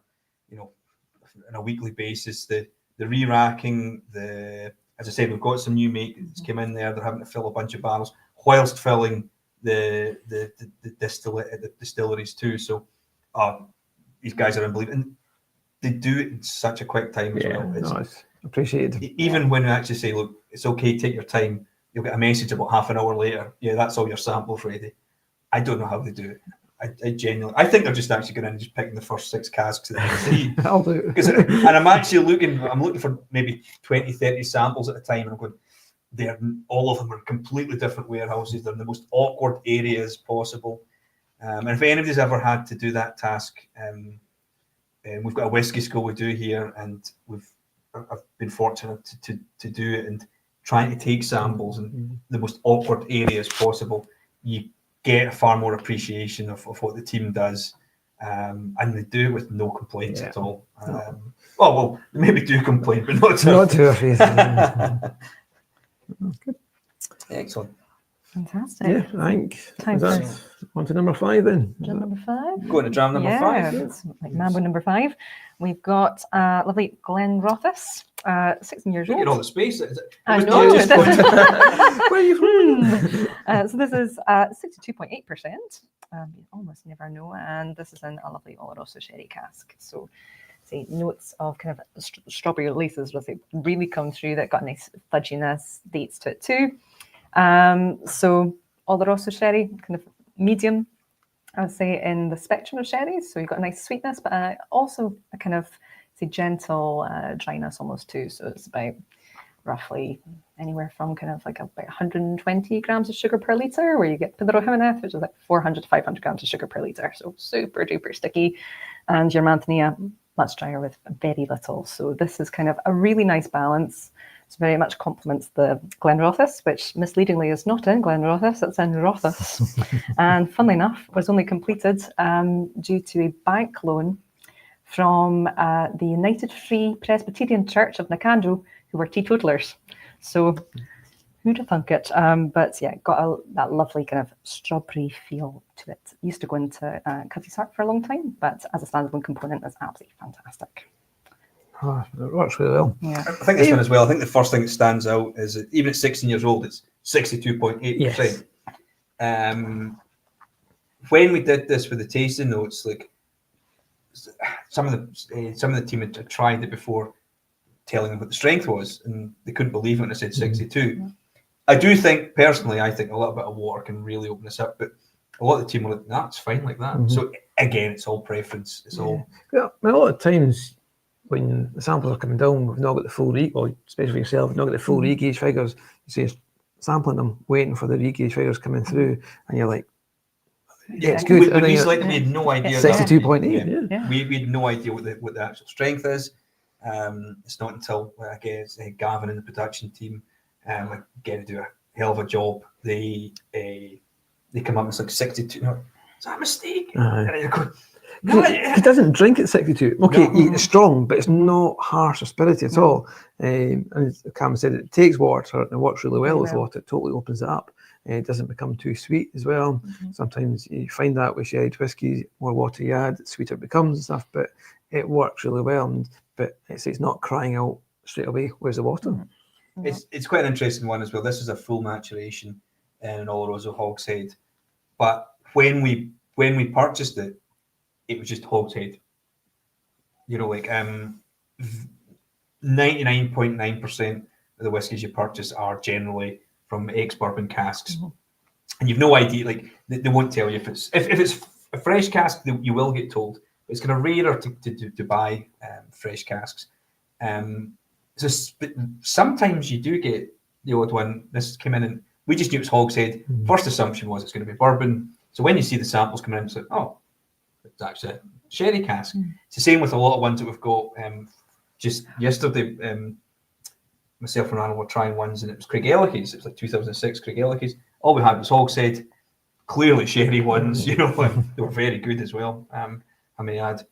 a weekly basis, the re-racking, as I said, we've got some new make that's come in there. They're having to fill a bunch of barrels whilst filling the distilleries too. So these guys are unbelievable, and they do it in such a quick time as well. It's appreciated. Even when we actually say, look, it's okay, take your time, you'll get a message about half an hour later. Yeah, that's all your samples ready. I don't know how they do it. I genuinely, I think they're just actually going and just picking the first 6 casks that they see. I'll do it. And I'm actually looking for maybe 20, 30 samples at a time, and I'm going, all of them are completely different warehouses. They're in the most awkward areas possible. And if anybody's ever had to do that task, we've got a whiskey school we do here, and I've been fortunate to do it, and trying to take samples in the most awkward areas possible. You get a far more appreciation of what the team does, and they do it with no complaints at all. Well, maybe do complain, but not to our face. Good. Excellent. Fantastic. Yeah, I think. Time for on to number 5 then. dram number 5. Going to dram number 5. It's like Mambo number 5. We've got lovely Glenrothes, 16 years old. Look at all the space. I know. Where are you from? So this is 62.8%. You almost never know. And this is in a lovely Oloroso sherry cask. So see notes of kind of strawberry laces really come through. That got a nice fudginess, dates to it too. So Oloroso sherry, kind of medium, I would say, in the spectrum of sherries. So you've got a nice sweetness, but also a kind of gentle dryness almost too. So it's about roughly anywhere from kind of like about 120 grams of sugar per litre, where you get Bunnahabhain, which is like 400 to 500 grams of sugar per litre. So super duper sticky. And your Mantinea, much drier with very little. So this is kind of a really nice balance. It very much complements the Glenrothes, which misleadingly is not in Glenrothes, it's in Rothes. And funnily enough, was only completed due to a bank loan from the United Free Presbyterian Church of Nakando, who were teetotalers. So who'd have thunk it? But yeah, got that lovely kind of strawberry feel to it. Used to go into Cutty's Heart for a long time, but as a standalone component, it's absolutely fantastic. Oh, it works really well. Yeah. I think this one as well. I think the first thing that stands out is that even at 16 years old, it's 62.8%. When we did this with the tasting notes, like some of the team had tried it before, telling them what the strength was, and they couldn't believe it when I said 62. I do think, personally, a little bit of water can really open this up, but a lot of the team were like, "Nah, it's fine like that." So again, it's all preference. It's all. Yeah, a lot of times when the samples are coming down, we've not got the full especially for yourself, we've not got the full re-gauge figures. You say sampling them, waiting for the re-gauge figures coming through, and you're like, yeah, it's good. We had no idea. 62.8. Yeah. We had no idea what the actual strength is. It's not until I guess Gavin and the production team get to do a hell of a job. They come up and it's like 62. No, is that a mistake? He doesn't drink at 62. Okay, it's strong, but it's not harsh or spirity at all. And as Cam said, it takes water and it works really well with water. It totally opens it up. It doesn't become too sweet as well. Sometimes you find that with sherry whiskey, more water you add, the sweeter it becomes and stuff, but it works really well. But it's not crying out straight away, where's the water? It's quite an interesting one as well. This is a full maturation. in an Oloroso hogshead. But when we purchased it, it was just hogshead. You know, like 99.9% of the whiskies you purchase are generally from ex-bourbon casks, and you've no idea. Like they won't tell you if it's a fresh cask. You will get told. It's kind of rarer to buy fresh casks. So sometimes you do get the odd one. This came in and we just knew it was hogshead. First assumption was it's going to be bourbon. So when you see the samples coming in, it's like, oh, it's actually a sherry cask. It's the same with a lot of ones that we've got. Just yesterday, myself and Anna were trying ones, and it was Craigellachie's. It was like 2006 Craigellachie's. All we had was hogshead, clearly sherry ones. You know, they were very good as well. I may add,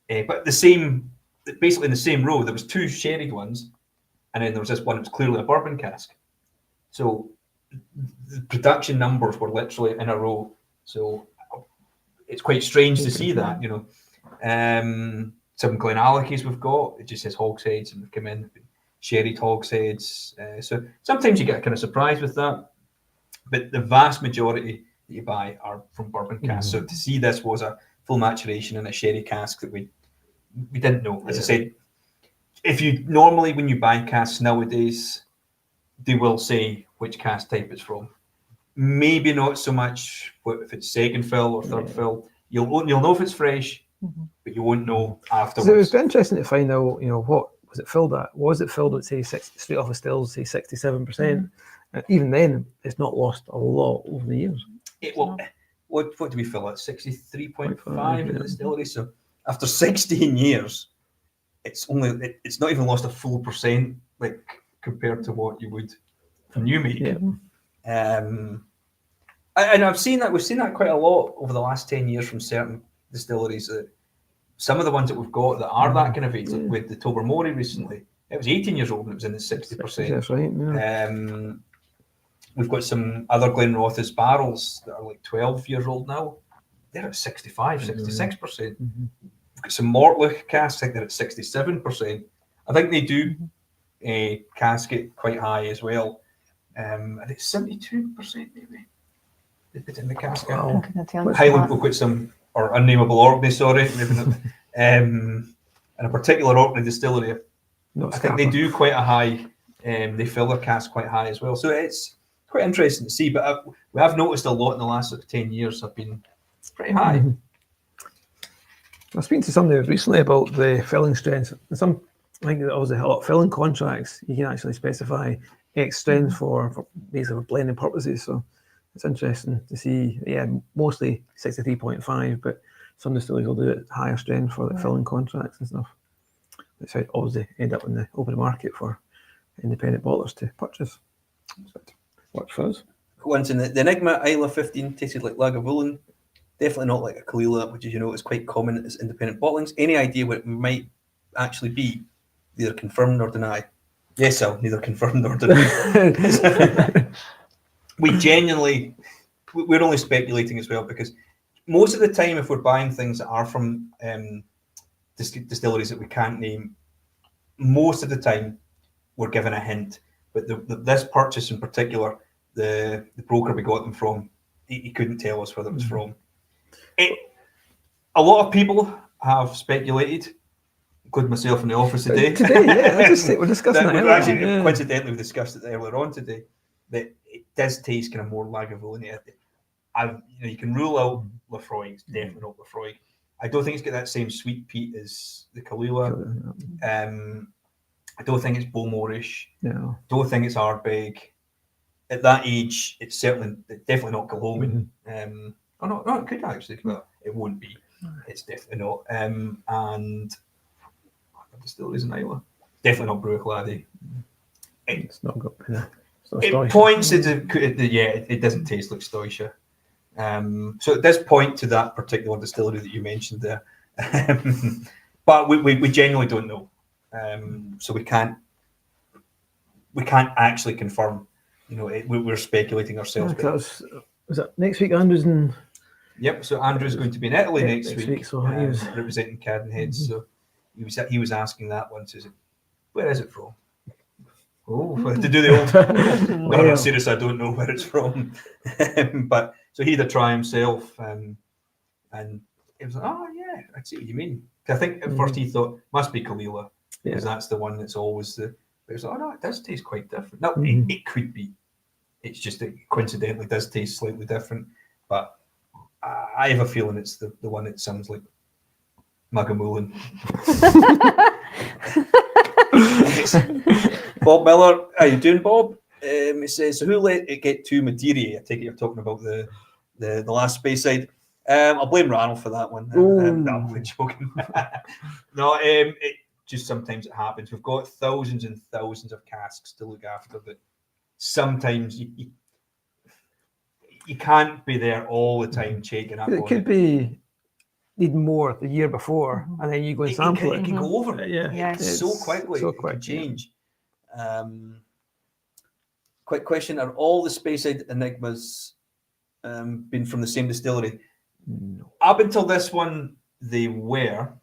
but basically in the same row, there was two sherried ones, and then there was this one that was clearly a bourbon cask. So the production numbers were literally in a row. So it's quite strange to see that, you know. Some Glenrothes we've got, it just says hogsheads, and they've come in sherried hogsheads. So sometimes you get kind of surprised with that, but the vast majority that you buy are from bourbon casks. So to see this was a full maturation in a sherry cask that we didn't know. As I said, if you normally, when you buy casks nowadays, they will say which cask type it's from. Maybe not so much if it's second fill or third fill. You'll know if it's fresh, but you won't know afterwards. So it was interesting to find out, you know, what was it filled at? Was it filled at, say, straight off a still, say 67%? Even then, it's not lost a lot over the years. What do we fill at? 63.5 in the distillery. So after 16 years, it's not even lost a full percent, like compared to what you would from new make. And we've seen that quite a lot over the last 10 years from certain distilleries. That some of the ones that we've got that are that kind of age, like with the Tobermory recently, it was 18 years old and it was in the 60%. That's right. Yeah. We've got some other Glenrothes barrels that are like 12 years old now. They're at 65, 66%. We've got some Mortlach casks, I think they're at 67%. I think they do cask it quite high as well. I think 72% maybe. They put in the cask. Wow. Highland will put some, or unnameable Orkney, sorry, maybe not. And a particular Orkney distillery, I think they do quite a high, they fill their cask quite high as well. So it's quite interesting to see, but we have noticed a lot in the last 10 years have been pretty high. I was speaking to somebody recently about the filling strengths. I think that obviously a lot of filling contracts, you can actually specify X strength for basically blending purposes. So it's interesting to see, mostly 63.5, but some distilleries will do it higher strength for the filling contracts and stuff. That's how it obviously end up in the open market for independent bottlers to purchase. So it works for us. Once in the Enigma Isla 15 tasted like Lagavulin. Definitely not like a Kalila, which, as you know, is quite common as independent bottlings. Any idea what it might actually be? Neither confirmed nor deny. Yes, Al, neither confirmed nor deny. We're only speculating as well, because most of the time, if we're buying things that are from distilleries that we can't name, most of the time we're given a hint. But this purchase in particular, the broker we got them from, he couldn't tell us where it was from. A lot of people have speculated, including myself in the office today. We're discussing that. Actually, coincidentally, we discussed it earlier on today, that it does taste kind of more Lagavulin. You can rule out Lefroy. It's definitely not Lefroy. I don't think it's got that same sweet peat as the Kalila. I don't think it's Beaumoreish. No. Don't think it's Ardbeg. At that age, it's definitely not Kilhoman. No, it could actually, but it won't be. It's definitely not. And distilleries in Isla, definitely not Bruichladdich. It's not got. It points to it doesn't taste like Stoisha. So it does point to that particular distillery that you mentioned there. But we genuinely don't know. So we can't actually confirm. You know, we're speculating ourselves. Was that next week, Andrew's in? Yep. So Andrew's going to be in Italy next week, so he was representing Cadenhead. So he was asking that one. So where is it from? Oh, to do the old. No, no, serious. I don't know where it's from, but so he had to try himself, and it was like, oh yeah, I see what you mean. I think at first he thought must be Kalila because that's the one that's always the. But it was like, oh no, it does taste quite different. No, it could be. It's just that coincidentally does taste slightly different, but I have a feeling it's the one that sounds like Magamulin. Bob Miller, how you doing, Bob? He says, so who let it get to Madeira? I take it you're talking about the last Speyside. I'll blame Ranulph for that one. No, I'm joking. No, it just sometimes it happens. We've got thousands and thousands of casks to look after, but sometimes you can't be there all the time checking up. It could be need more the year before, and then you go and sample it. It can go over. Yes. So quickly. So quick. It can change. Quick question: are all the Speyside Enigmas been from the same distillery? No. Up until this one, they were.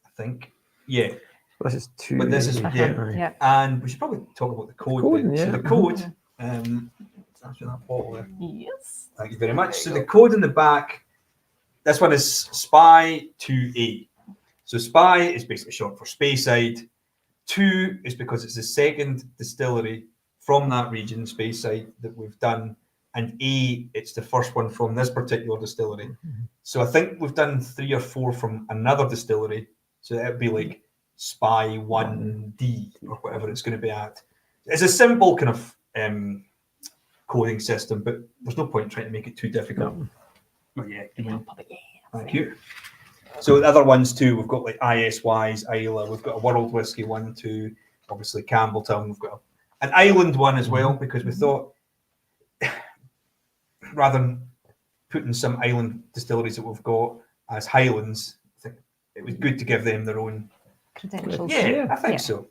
I think. Yeah. This is 2. But this is and we should probably talk about the code. So the code. That's that bottle there. Yes. Thank you very much. So the code in the back. This one is SPY 2A. So SPY is basically short for Speyside. 2 is because it's the second distillery from that region, Speyside, that we've done. And A, it's the first one from this particular distillery. So I think we've done 3 or 4 from another distillery. So that'd be like SPY 1D or whatever it's going to be at. It's a simple kind of coding system, but there's no point trying to make it too difficult. Oh, yeah. Thank you. So the other ones too, we've got like ISYs, Isla, we've got a World Whiskey 1, 2, obviously Campbelltown, we've got an Island one as well, because we thought rather than putting some island distilleries that we've got as Highlands, I think it was good to give them their own credentials. Yeah, I think so.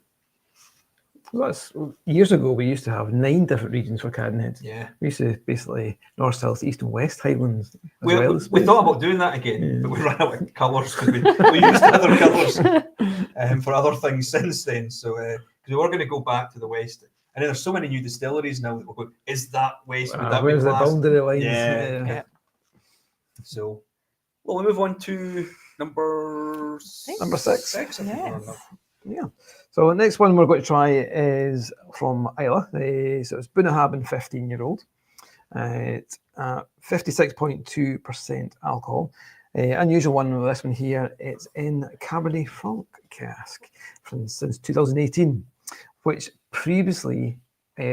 That's years ago. We used to have 9 different regions for Cadenhead. Yeah, we used to basically north, south, east, and west Highlands. We thought about doing that again, but we ran out of colours because we used other colours for other things since then. So because we were going to go back to the west, and then there's so many new distilleries now that we're going. Is that west? Would that where's be the boundary lines? Yeah. So, well, we move on to number 6. Number 6. Yes. Yeah. So the next one we're going to try is from Isla. So it's Bunnahabhain 15-year-old. It's 56.2% alcohol. Unusual one with this one here. It's in Cabernet Franc cask since 2018, which previously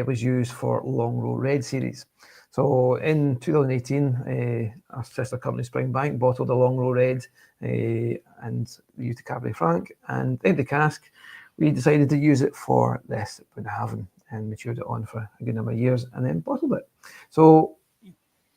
was used for Longrow Red series. So in 2018, our sister company Springbank bottled a Longrow Red and we used the Cabernet Franc, and in the cask we decided to use it for this Bunnahabhain and matured it on for a good number of years and then bottled it. So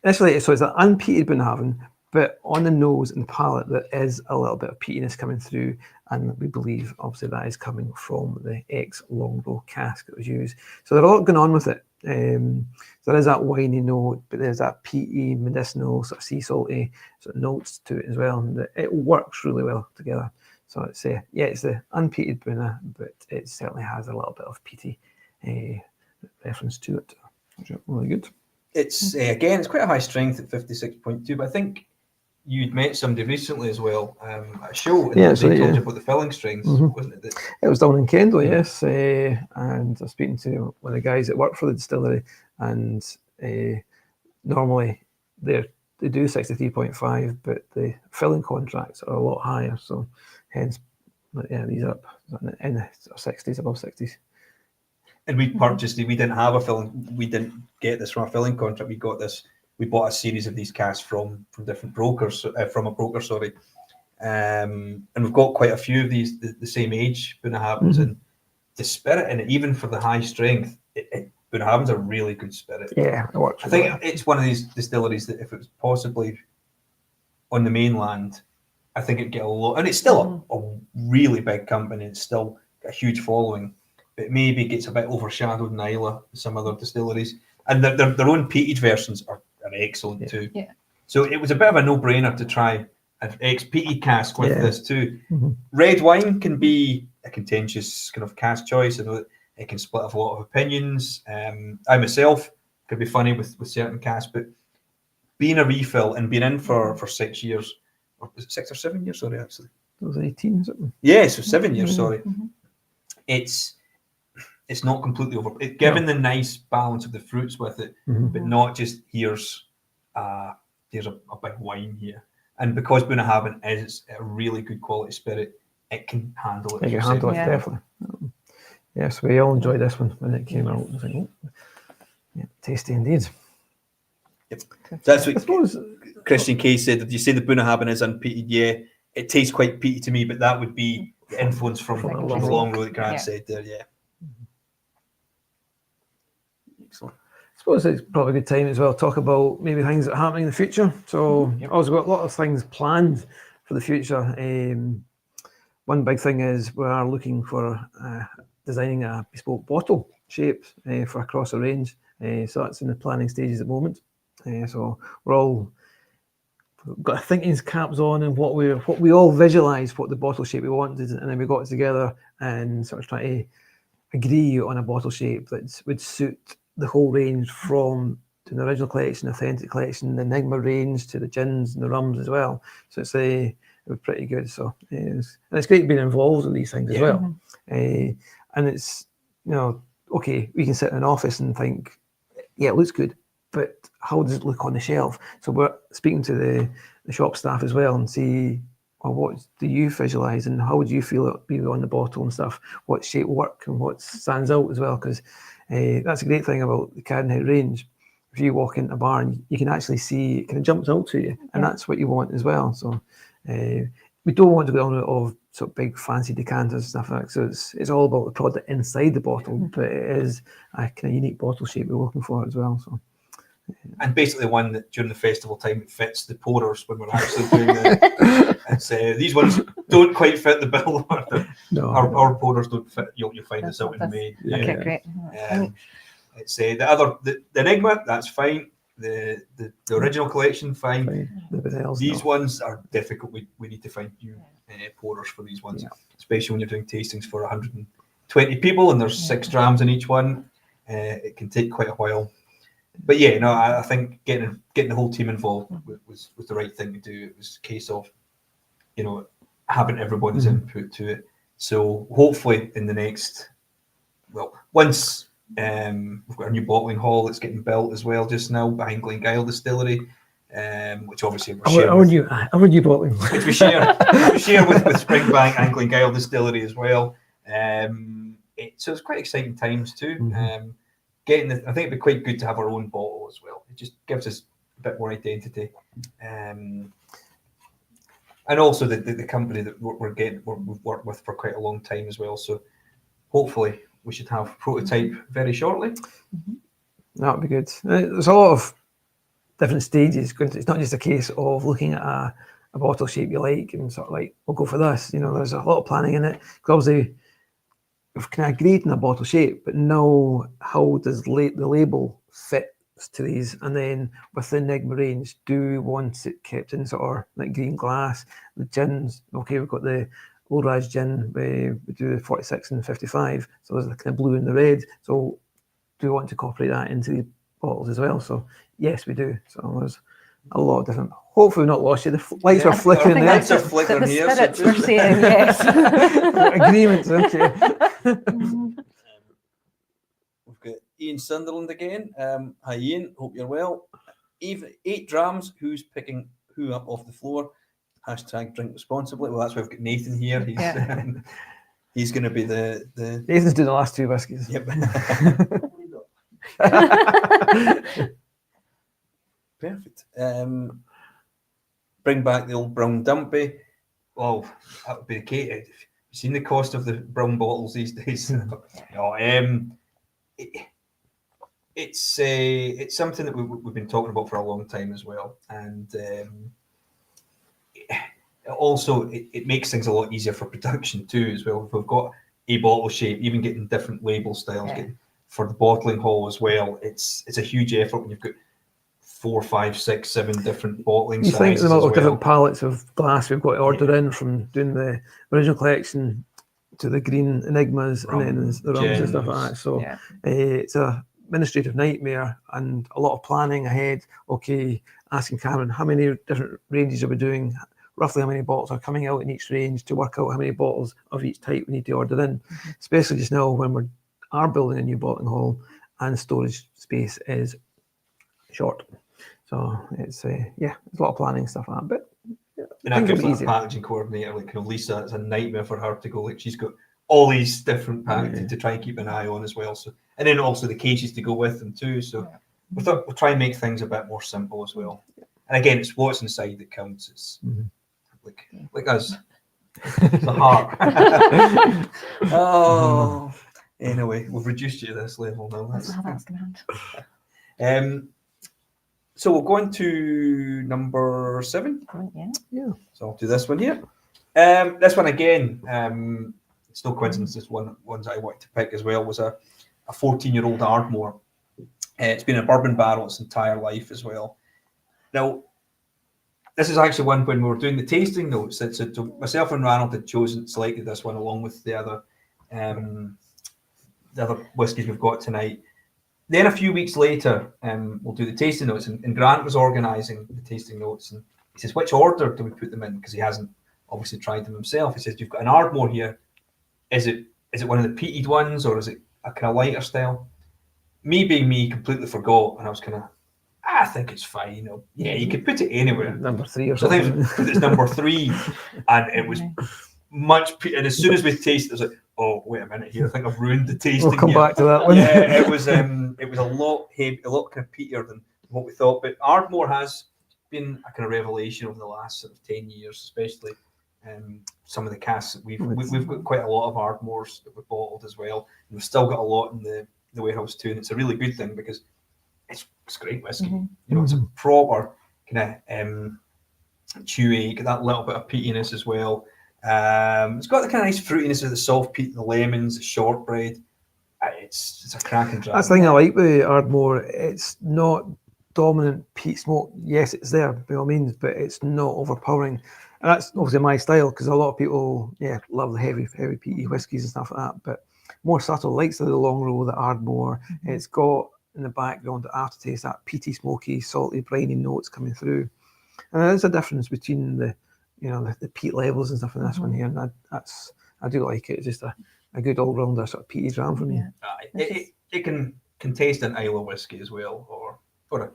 initially, it's an unpeated Bunnahabhain, but on the nose and palate there is a little bit of peatiness coming through, and we believe obviously that is coming from the ex-Longrow cask that was used. So there's a lot going on with it. There is that winey note, but there's that peaty, medicinal, sort of sea salty sort of notes to it as well. And it works really well together. So it's it's the unpeated Bunna, but it certainly has a little bit of peaty reference to it. Really good. It's again, it's quite a high strength at 56.2, but I think you'd met somebody recently as well at a show, and they told you about the filling strengths, wasn't it? It was down in Kendal, yes, and I was speaking to one of the guys that work for the distillery, and normally they do 63.5, but the filling contracts are a lot higher, so hence, these are up in the 60s, above 60s. And we purchased it. We didn't have a filling. We didn't get this from a filling contract. We got this. We bought a series of these casks from different brokers, from a broker, sorry. And we've got quite a few of these, the same age Bunnahabhains, and the spirit in it, even for the high strength, Bunnahabhain's a really good spirit. Yeah, it works. I think it's one of these distilleries that if it was possibly on the mainland, I think it'd get a lot, and it's still a really big company. It's still got a huge following. But maybe gets a bit overshadowed in Isla, some other distilleries, and their own peated versions are excellent too. Yeah. So it was a bit of a no-brainer to try an ex-peated cask with this too. Red wine can be a contentious kind of cask choice. It can split up a lot of opinions. I myself could be funny with certain casts, but being a refill and being in for 6 years, or was it 6 or 7 years? Sorry, actually. It was 18, something. Yeah, so 7 years. Sorry, Mhm. it's not completely over. Given the nice balance of the fruits with it, but not just here's a big wine here. And because Bunnahabhain is a really good quality spirit, it can handle it. You can handle it, definitely. Yes, we all enjoyed this one when it came out. I was like, oh, yeah, tasty indeed. Yep. That's what I suppose Christian Case said. Did you say the Bunnahabhain is unpeated? Yeah, it tastes quite peaty to me, but that would be the influence from Longrow that Grant said there. Yeah. Excellent. I suppose it's probably a good time as well to talk about maybe things that are happening in the future. So I've also got a lot of things planned for the future. One big thing is we are looking for designing a bespoke bottle shape for across the range. So that's in the planning stages at the moment. So we're all got our thinking caps on and what we all visualised what the bottle shape we wanted, and then we got together and sort of try to agree on a bottle shape that would suit the whole range, from to the original collection, authentic collection, the Enigma range, to the gins and the rums as well. So it was pretty good. So it's great being involved in these things as well. And it's, okay, we can sit in an office and think, yeah, it looks good, but how does it look on the shelf? So we're speaking to the shop staff as well and see, well, what do you visualise and how would you feel it be on the bottle and stuff? What shape work and what stands out as well? Because that's a great thing about the Cadenhead range. If you walk into a bar and you can actually see it kind of jumps out to you, and that's what you want as well. So we don't want to go on of sort of big fancy decanters and stuff like that. So it's all about the product inside the bottle, but it is a kind of unique bottle shape we're looking for as well. So. And basically one that during the festival time fits the pourers when we're actually doing it. These ones don't quite fit the bill. Our pourers don't fit. You'll find this out in May. Okay, great. It's the Enigma, that's fine. The original collection, fine. These ones are difficult. We need to find new pourers for these ones, especially when you're doing tastings for 120 people and there's 6 drams in each one. It can take quite a while. But yeah, no, I think getting the whole team involved was the right thing to do. It was a case of, having everybody's input to it. So hopefully in the next, once we've got a new bottling hall that's getting built as well just now behind Glen Distillery, which obviously we're sharing. Our new bottling hall. Which we share with Springbank and Glen Distillery as well. So it's quite exciting times too. I think it'd be quite good to have our own bottle as well. It just gives us a bit more identity, and also the company that we've worked with for quite a long time as well. So hopefully we should have prototype very shortly. That would be good. There's a lot of different stages. It's not just a case of looking at a bottle shape you like and sort of like, we'll go for this. There's a lot of planning in it. Because obviously we've kind of agreed on a bottle shape, but now how does the label fit to these? And then with the Enigma range, do we want it kept in sort of like green glass? The gins, okay, we've got the Old Raj gin, we do the 46 and 55, so there's the kind of blue and the red. So do we want to incorporate that into the bottles as well? So yes, we do. So there's a lot of different. Hopefully, we've not lost you. The lights are flickering there. The spirits we're seeing, yes. Agreements, okay. We've got Ian Sunderland again. Hi, Ian. Hope you're well. 8 drams. Who's picking who up off the floor? # drink responsibly. Well, that's why we've got Nathan here. He's going to be the. Nathan's doing the last 2 whiskies. Yep. Perfect. Bring back the old brown dumpy. Oh, that would be the case. Have you seen the cost of the brown bottles these days? It's something that we've been talking about for a long time as well, and also it makes things a lot easier for production too as well. If we've got a bottle shape, even getting different label styles, for the bottling hall as well. It's a huge effort when you've got 4, 5, 6, 7 different bottling sizes. You think the amount of different pallets of glass we've got to order in from doing the original collection to the green Enigmas and then the rums and stuff like that. So it's a administrative nightmare and a lot of planning ahead. Okay, asking Cameron how many different ranges are we doing, roughly how many bottles are coming out in each range, to work out how many bottles of each type we need to order in, especially just now when we are building a new bottling hall and storage space is short. So it's there's a lot of planning stuff like that, but and that gives that packaging coordinator, like, Lisa, it's a nightmare for her to go, like, she's got all these different packages to try and keep an eye on as well. So, and then also the cases to go with them too. So we thought we'll try and make things a bit more simple as well. And again, it's what's inside that counts. It's like us, the heart. Oh, anyway, we've reduced you to this level now. That's how that's going to end. So we'll go into number 7. Yeah. So I'll do this one here. This one again, it's no coincidence. This ones I wanted to pick as well was a 14-year-old Ardmore. It's been a bourbon barrel its entire life as well. Now, this is actually one when we were doing the tasting notes. So myself and Ranald had selected this one along with the other whiskies we've got tonight. Then a few weeks later, we'll do the tasting notes, and Grant was organising the tasting notes, and he says, which order do we put them in? Because he hasn't obviously tried them himself. He says, you've got an Ardmore here. Is it one of the peated ones, or is it a kind of lighter style? Me being me, completely forgot, and I was kind of, I think it's fine. You could put it anywhere. Number 3 or something. It's number 3, and it was much. And as soon as we tasted, it was like, oh, wait a minute here. I think I've ruined the tasting. We'll come back to that one. Yeah, it was a lot heavy, a lot kind of peatier than what we thought. But Ardmore has been a kind of revelation over the last sort of 10 years, especially some of the casks that we've got quite a lot of Ardmores that we've bottled as well, and we've still got a lot in the warehouse too. And it's a really good thing because it's great whiskey. It's a proper kind of chewy, got that little bit of peatiness as well. It's got the kind of nice fruitiness of the soft peat, the lemons, the shortbread. It's a cracking drink. That's the thing I like with Ardmore. It's not dominant peat smoke. Yes, it's there by all means, but it's not overpowering. And that's obviously my style, because a lot of people, love the heavy peaty whiskies and stuff like that. But more subtle, likes of the Longrow, the Ardmore. It's got in the background the aftertaste, that peaty, smoky, salty, briny notes coming through. And there's a difference between the peat levels and stuff in this one here, and I do like it. It's just a good all-rounder sort of peaty dram for me. It can taste an Islay whiskey as well, or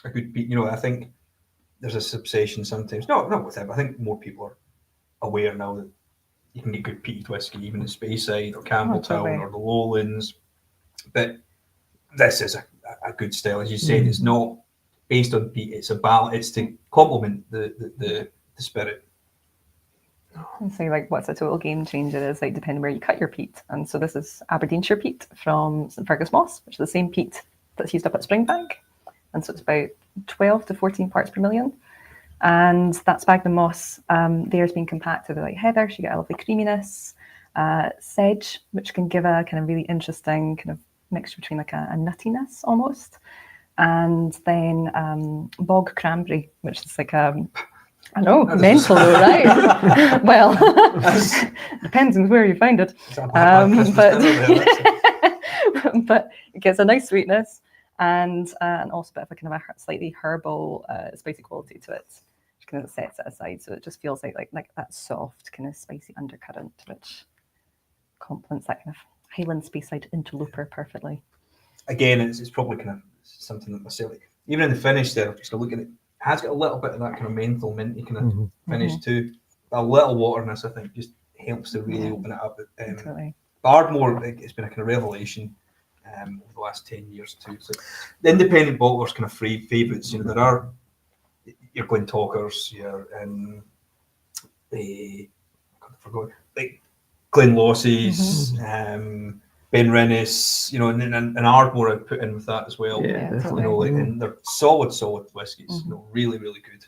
a good peat. I think there's a subsession sometimes. Not with them. I think more people are aware now that you can get good peated whiskey even at Speyside or Campbelltown or the Lowlands. But this is a good style, as you said. It's not based on peat. It's a balance. It's to complement the spirit. And so, what's a total game changer is depending where you cut your peat. And so this is Aberdeenshire peat from St Fergus Moss, which is the same peat that's used up at Springbank. And so it's about 12 to 14 parts per million. And that Sphagnum moss, there's been compacted with heather, so you get a lovely creaminess. Sedge, which can give a kind of really interesting kind of mixture between a nuttiness almost. And then bog cranberry, which is I know, mental though, right? Well, depends on where you find it. But it gets a nice sweetness and also a bit of a kind of a slightly herbal, spicy quality to it, which kind of sets it aside. So it just feels like that soft kind of spicy undercurrent, which complements that kind of Highland Speyside interloper perfectly. Again, it's probably kind of something that myself, even in the finish there, just look at it. Has got a little bit of that kind of menthol minty kind of finish too. But a little wateriness, I think, just helps to really open it up. Totally. Ardmore, it's been a kind of revelation over the last 10 years too. So the independent bottlers' kind of favourites. There are your Glentalkers, your Glenrothes, Benrinnes, and Ardmore I'd put in with that as well. Yeah, definitely. And they're solid whiskies. Really, really good.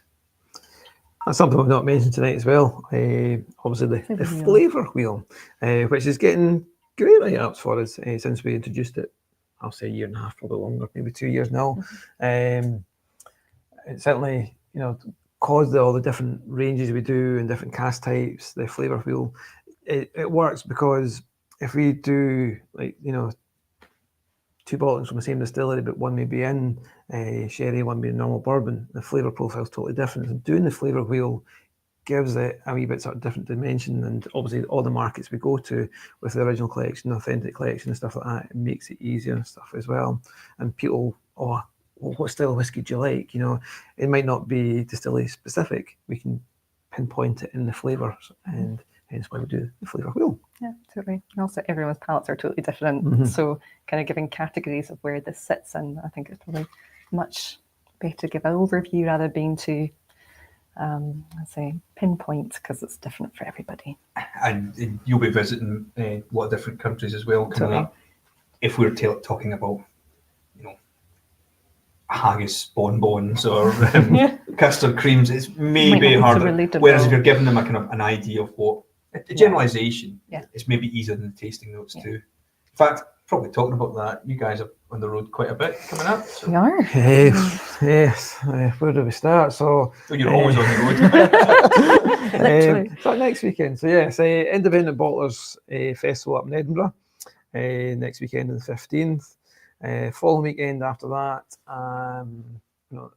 That's something we've not mentioned tonight as well. Obviously the flavour wheel, which is getting great write-ups for us since we introduced it. I'll say a year and a half, probably longer, maybe 2 years now. It certainly, caused all the different ranges we do and different cask types. The flavour wheel it works because if we do, like, you know, 2 bottlings from the same distillery, but one may be in sherry, one may be normal bourbon, the flavour profile is totally different. And doing the flavour wheel gives it a wee bit sort of different dimension, and obviously all the markets we go to with the original collection, authentic collection and stuff like that, it makes it easier and stuff as well. And people, well, what style of whiskey do you like? You know, it might not be distillery specific. We can pinpoint it in the flavours, and hence why we do the flavour wheel. Yeah, totally. And also, everyone's palates are totally different. So, kind of giving categories of where this sits in, I think it's probably much better to give an overview rather than being too, let's say, pinpoint, because it's different for everybody. And you'll be visiting a lot of different countries as well. Totally. If we're talking about, you know, haggis bonbons or custard creams, it's maybe harder. Whereas if you're giving them a kind of an idea of what a generalisation, it's maybe easier than the tasting notes too. In fact, probably talking about that, you guys are on the road quite a bit coming up. So. We are. Yes. Where do we start? So you're always on the road. Literally. So next weekend. So yes, Independent Bottlers Festival up in Edinburgh. Next weekend on the 15th. Following weekend after that,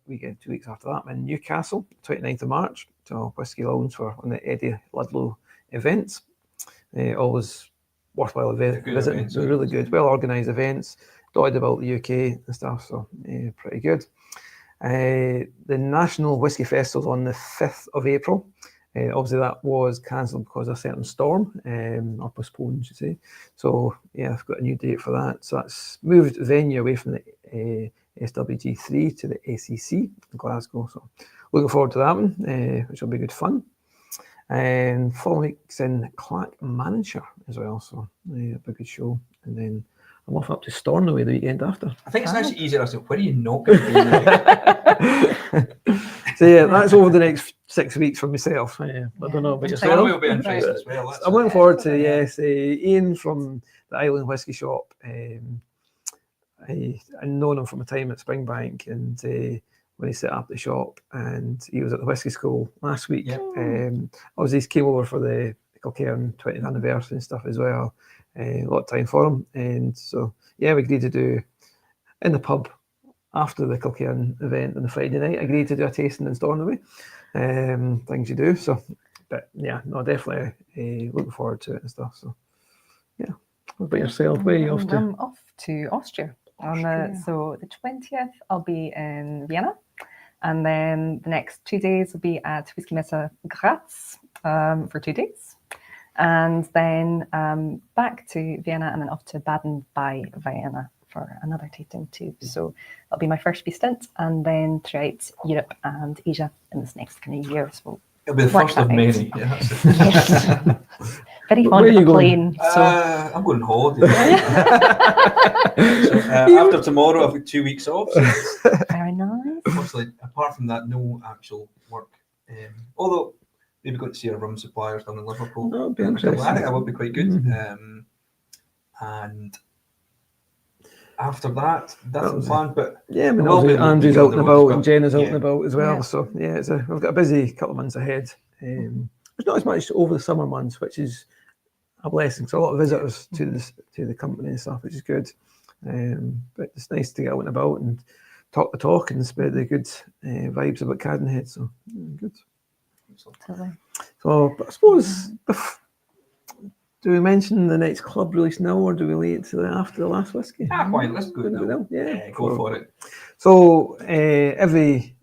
weekend 2 weeks after that, I'm in Newcastle, 29th of March, to Whisky Lounge for one of the Eddie Ludlow events. Always worthwhile visiting. Events, really good, well organised events, dotted about the UK and stuff, so pretty good. The National Whisky Festival on the 5th of April. Obviously that was cancelled because of a certain storm, or postponed, you should say. So yeah, I've got a new date for that. So that's moved venue away from the SWG3 to the SEC in Glasgow. So looking forward to that one, which will be good fun. And following week's in Clackmannanshire as well, so a good show. And then I'm off up to Stornoway the weekend after. I think it's actually easier to say, where are you not going to be? So yeah, that's over the next 6 weeks for myself. I don't know about yourself. Stornoway will be interesting as well. I'm looking forward to, yes, Ian from the Island Whisky Shop. I known him from a time at Springbank, and when he set up the shop, and he was at the whisky school last week. Obviously he came over for the Kilcairn 20th anniversary and stuff as well. A lot of time for him, and so yeah, we agreed to do in the pub after the Kilcairn event on the Friday night. Agreed to do a tasting in Stornoway. Things you do. So, but yeah, no, definitely looking forward to it and stuff. So yeah, what about yourself? Where are you off to? I'm off to Austria. So the 20th, I'll be in Vienna, and then the next 2 days will be at Whisky Messe Graz for 2 days, and then back to Vienna, and then off to Baden by Vienna for another tasting too. So that'll be my first stint, and then throughout Europe and Asia in this next kind of year. So it'll be the first of many. Yes. Very fond of a plane. So I'm going on holiday. After tomorrow, I've got 2 weeks off. So very nice. Obviously, apart from that, no actual work. Although maybe going to see our rum suppliers down in Liverpool. That would be interesting. I think that would be quite good. And after that, that's planned. But yeah, I mean, Andrew's out and about, and Jenna's out and about as well. So yeah, we've got a busy couple of months ahead. There's not as much over the summer months, which is a blessing. So a lot of visitors to the company and stuff, which is good. But it's nice to get out and about and talk the talk and spread the good vibes about Cadenhead. So good. Totally. So I suppose, do we mention the next club release now, or do we wait till after the last whiskey? Quite. Let's go now. Yeah, go for it. So every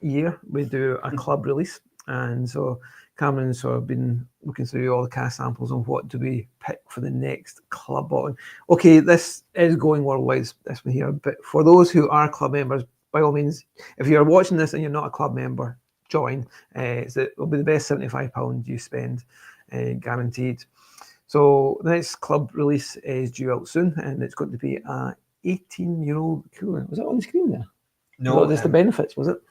year we do a club release, and so Cameron's sort of been looking through all the cast samples on what do we pick for the next club bottling. Okay, this is going worldwide, this one here, but for those who are club members, by all means, if you're watching this and you're not a club member, join. It'll be the best £75 you spend, guaranteed. So the next club release is due out soon, and it's going to be a 18-year-old cooler. Was that on the screen there? No, just the benefits, was it?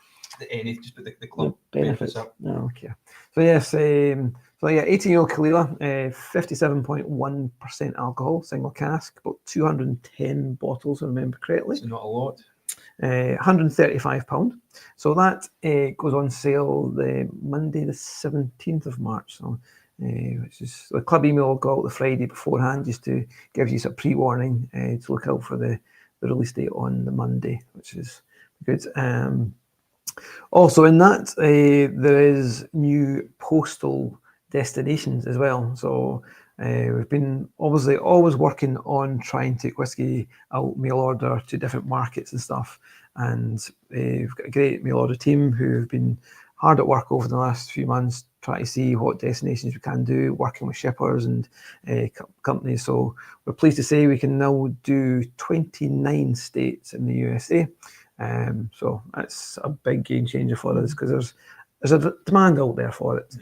Just put the club benefits up. Oh, okay. So yes, 18-year-old Kalila, 57.1% alcohol, single cask, about 210 bottles, if I remember correctly. So not a lot. £135. So that goes on sale the Monday, the 17th of March. So which is the club email will go out the Friday beforehand, just to give you some pre-warning to look out for the release date on the Monday, which is good. Also in that, there is new postal destinations as well. So we've been obviously always working on trying to take whiskey out mail order to different markets and stuff. And we've got a great mail order team who've been hard at work over the last few months, trying to see what destinations we can do, working with shippers and companies. So we're pleased to say we can now do 29 states in the USA. So that's a big game changer for us, because there's a demand out there for it.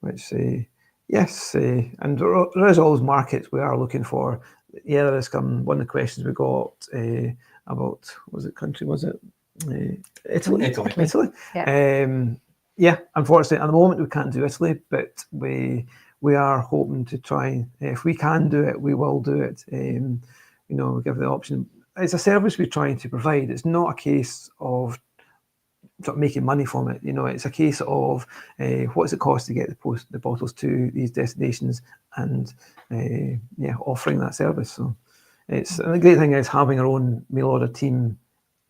Which yes, and there is always markets we are looking for. Yeah, there is one of the questions we got about, was it country? Was it Italy? Italy. Yeah, unfortunately, at the moment we can't do Italy, but we are hoping to try. If we can do it, we will do it. You know, we give the option. It's a service we're trying to provide. It's not a case of sort of making money from it. You know, it's a case of what does it cost to get the bottles to these destinations, and yeah, offering that service. So and the great thing is having our own mail order team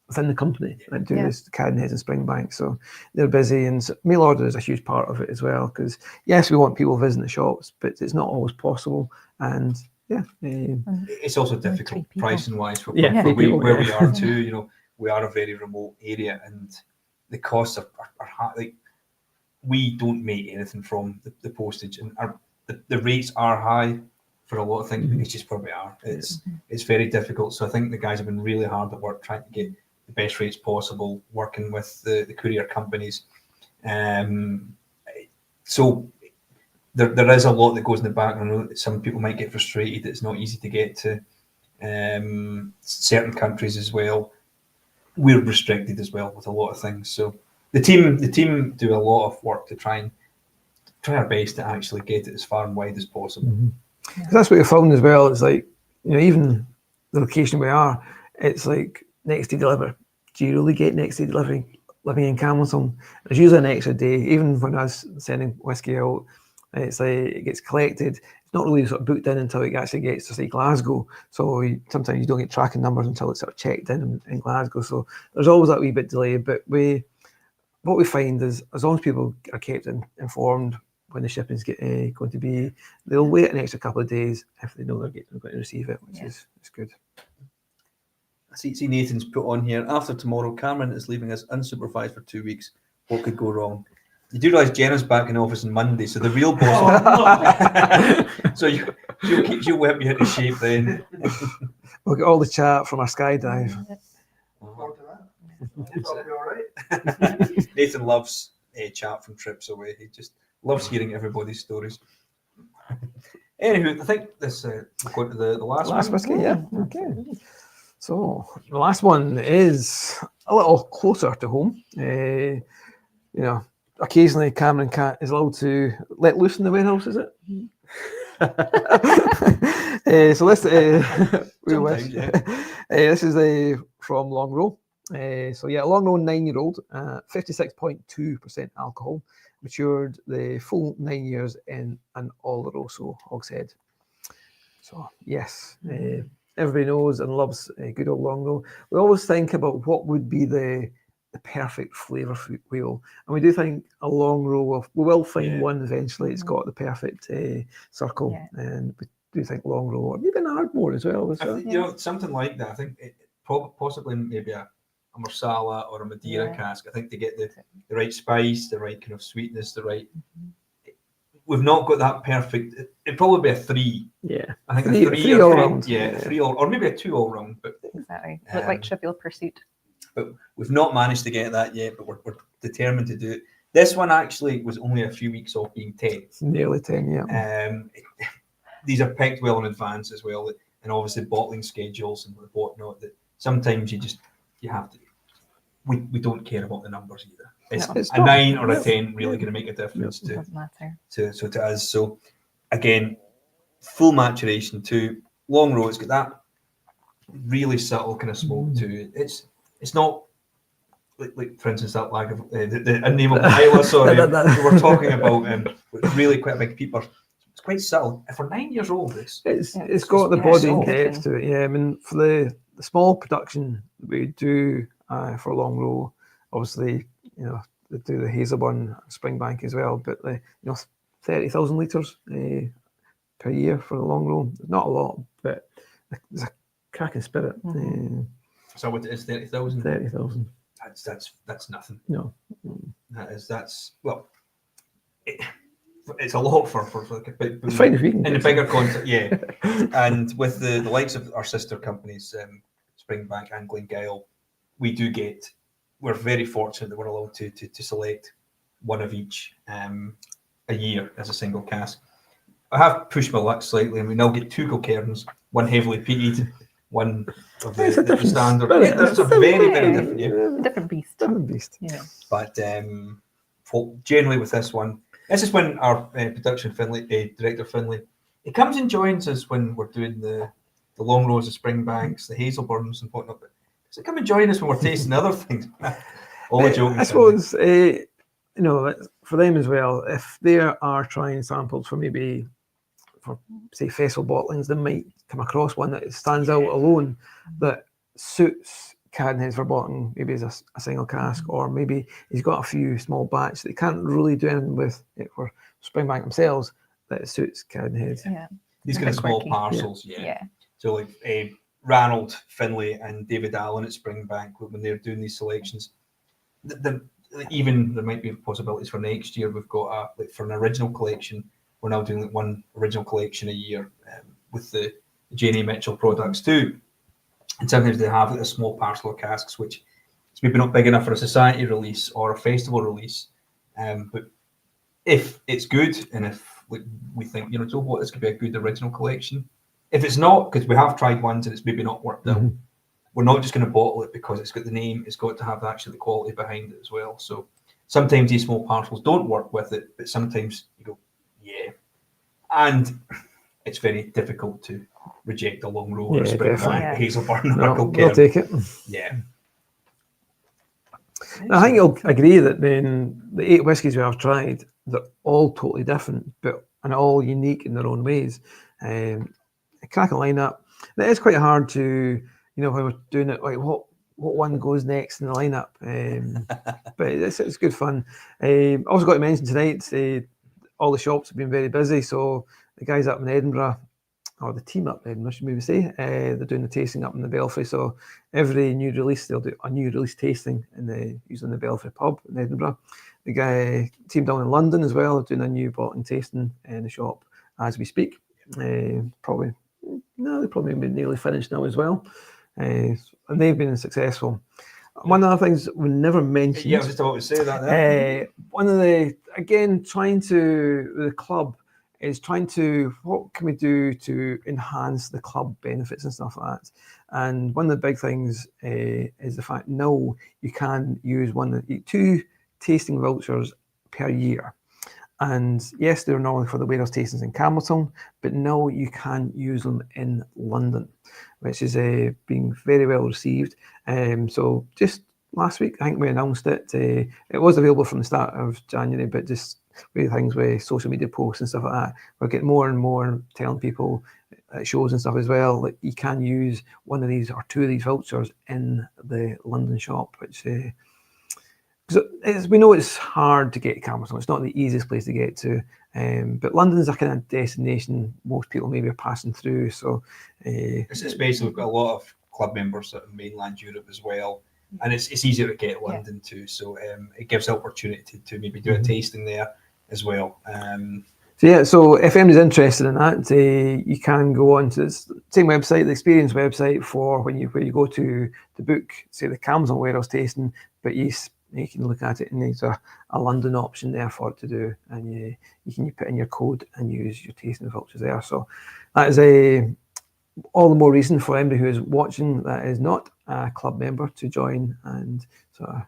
within the company that do this, Cadenhead and Springbank. So they're busy, and mail order is a huge part of it as well, because yes, we want people visiting the shops, but it's not always possible. And yeah, it's also difficult pricing wise for where we are too. You know, we are a very remote area, and the costs are high. Like, we don't make anything from the postage, and the rates are high for a lot of things. It's just where we are. It's very difficult. So I think the guys have been really hard at work trying to get the best rates possible, working with the courier companies. So there is a lot that goes in the background. Some people might get frustrated. It's not easy to get to certain countries as well. We're restricted as well with a lot of things. So the team do a lot of work to try our best to actually get it as far and wide as possible. That's what we found as well. It's like, you know, even the location we are, it's like next day deliver. Do you really get next day delivery living in Camilton? There's usually an extra day. Even when I was sending whiskey out, it's like it gets collected. It's not really sort of booked in until it actually gets to say Glasgow. So sometimes you don't get tracking numbers until it's sort of checked in Glasgow. So there's always that wee bit delay. But what we find is, as long as people are kept informed when the shipping's going to be, they'll wait an extra couple of days if they know they're going to receive it, which is good. I see Nathan's put on here, after tomorrow, Cameron is leaving us unsupervised for 2 weeks. What could go wrong? You do realise Jenna's back in office on Monday, so the real boss. So she'll whip you into shape then. We'll get all the chat from our skydive. Nathan loves chat from trips away. He just loves hearing everybody's stories. Anywho, I think this we'll go to the last whiskey. Yeah. Okay. So the last one is a little closer to home. You know, occasionally Cameron Cat is allowed to let loose in the warehouse, is it? So this this is from Longrow. So yeah, Longrow 9-year-old, 56.2% alcohol, matured the full 9 years in an Oloroso hogshead. So yes, everybody knows and loves good old Longrow. We always think about what would be the perfect flavour wheel, and we do think a Longrow we will find one eventually. It's got the perfect circle, and we do think Longrow, or maybe an Ardmore as well. You know, something like that. I think possibly maybe a Marsala or a Madeira cask. I think to get the right spice, the right kind of sweetness, the right. We've not got that perfect. It'd probably be a 3. Yeah, I think a 3 all round. Yeah, 3 all, or maybe a 2 all round. But exactly, look like Trivial Pursuit. But we've not managed to get that yet. But we're determined to do it. This one actually was only a few weeks off being 10. Nearly 10, yeah. These are picked well in advance as well, and obviously bottling schedules and whatnot. That sometimes you have to. We don't care about the numbers either. It's a 9 or a 10 really going to make a difference to us. So again, full maturation too. Longrow, it's got that really subtle kind of smoke to it. It's not like for instance, that lag of the Enigma Isla, sorry, we were talking about really quite a big peeper. It's quite subtle. For 9 years old, it's got the body and depth to it. Yeah, I mean, for the small production we do for Longrow, obviously, you know, they do the Hazelburn Springbank as well, but the 30,000 litres per year for the Longrow. Not a lot, but it's a cracking spirit. So what it is, 30,000? 30,000. That's nothing. No. That's well, it's a lot for it's fine if you can in the bigger context, yeah. And with the likes of our sister companies, Springbank and Glen, we're very fortunate that we're allowed to select one of each a year as a single cask. I have pushed my luck slightly, and we now get 2 Kilcairns, one heavily peated, one of the standard. Yeah, that's a very different, different beast. Different beast. Yeah. But generally with this one, this is when our production director Finlay, he comes and joins us when we're doing the Longrows, the Springbanks, the Hazelburns and whatnot. But does he come and join us when we're tasting other things? All a joke. I suppose for them as well, if they are trying samples for maybe for say festival bottlings, they might come across one that stands out alone that suits Cadenhead for bottling, maybe as a single cask, or maybe he's got a few small batch that he can't really do anything with it for Springbank themselves that suits Cadenhead. Yeah, these kind of small parcels. Yeah. So like Ranald Finlay and David Allen at Springbank, when they're doing these selections, even there might be possibilities for next year. We've got for an original collection. We're now doing one original collection a year with the J&A Mitchell products too. And sometimes they have a small parcel of casks, which is maybe not big enough for a society release or a festival release. But if it's good, and if we think, this could be a good original collection. If it's not, because we have tried ones and it's maybe not worked out, we're not just going to bottle it because it's got the name. It's got to have actually the quality behind it as well. So sometimes these small parcels don't work with it, but sometimes you go, yeah. And it's very difficult to reject a Longrow or a Springbank, Hazelburn or Kilcairn. We'll take it. Yeah. I think you'll agree that then the 8 whiskies we have tried, they're all totally different, but and all unique in their own ways. A cracking lineup. It is quite hard to, when we're doing it, like what one goes next in the lineup. But it's good fun. Also got to mention tonight, all the shops have been very busy, so the guys up in Edinburgh, or the team up in Edinburgh, should maybe say, they're doing the tasting up in the Belfry. So every new release, they'll do a new release tasting using the Belfry pub in Edinburgh. The team down in London as well are doing a new bottling tasting in the shop as we speak. They're probably nearly finished now as well. And they've been successful. One of the things we never mentioned. Yeah, I was just about to say that. One of the, again, the club is trying to, what can we do to enhance the club benefits and stuff like that? And one of the big things is the fact now you can use 2 tasting vouchers per year. And yes, they're normally for the warehouse tastings in Campbelltown, but now you can use them in London, which is being very well received. So just last week, I think we announced it. It was available from the start of January, but just with things with social media posts and stuff like that, we're getting more and more telling people at shows and stuff as well that you can use one of these or 2 of these vouchers in the London shop, which we know it's hard to get to Campbelltown. It's not the easiest place to get to, but London's a kind of destination most people maybe are passing through. So, especially we've got a lot of club members in mainland Europe as well, and it's easier to get London too. So it gives the opportunity to maybe do a tasting there as well. So if anybody's interested in that, you can go on to the same website, the Experience website, for where you go to book, say, the Campbelltown warehouse tasting, but you can look at it and there's a London option there for it to do, and you can put in your code and use your tasting vouchers there. So that is all the more reason for anybody who is watching that is not a club member to join and sort of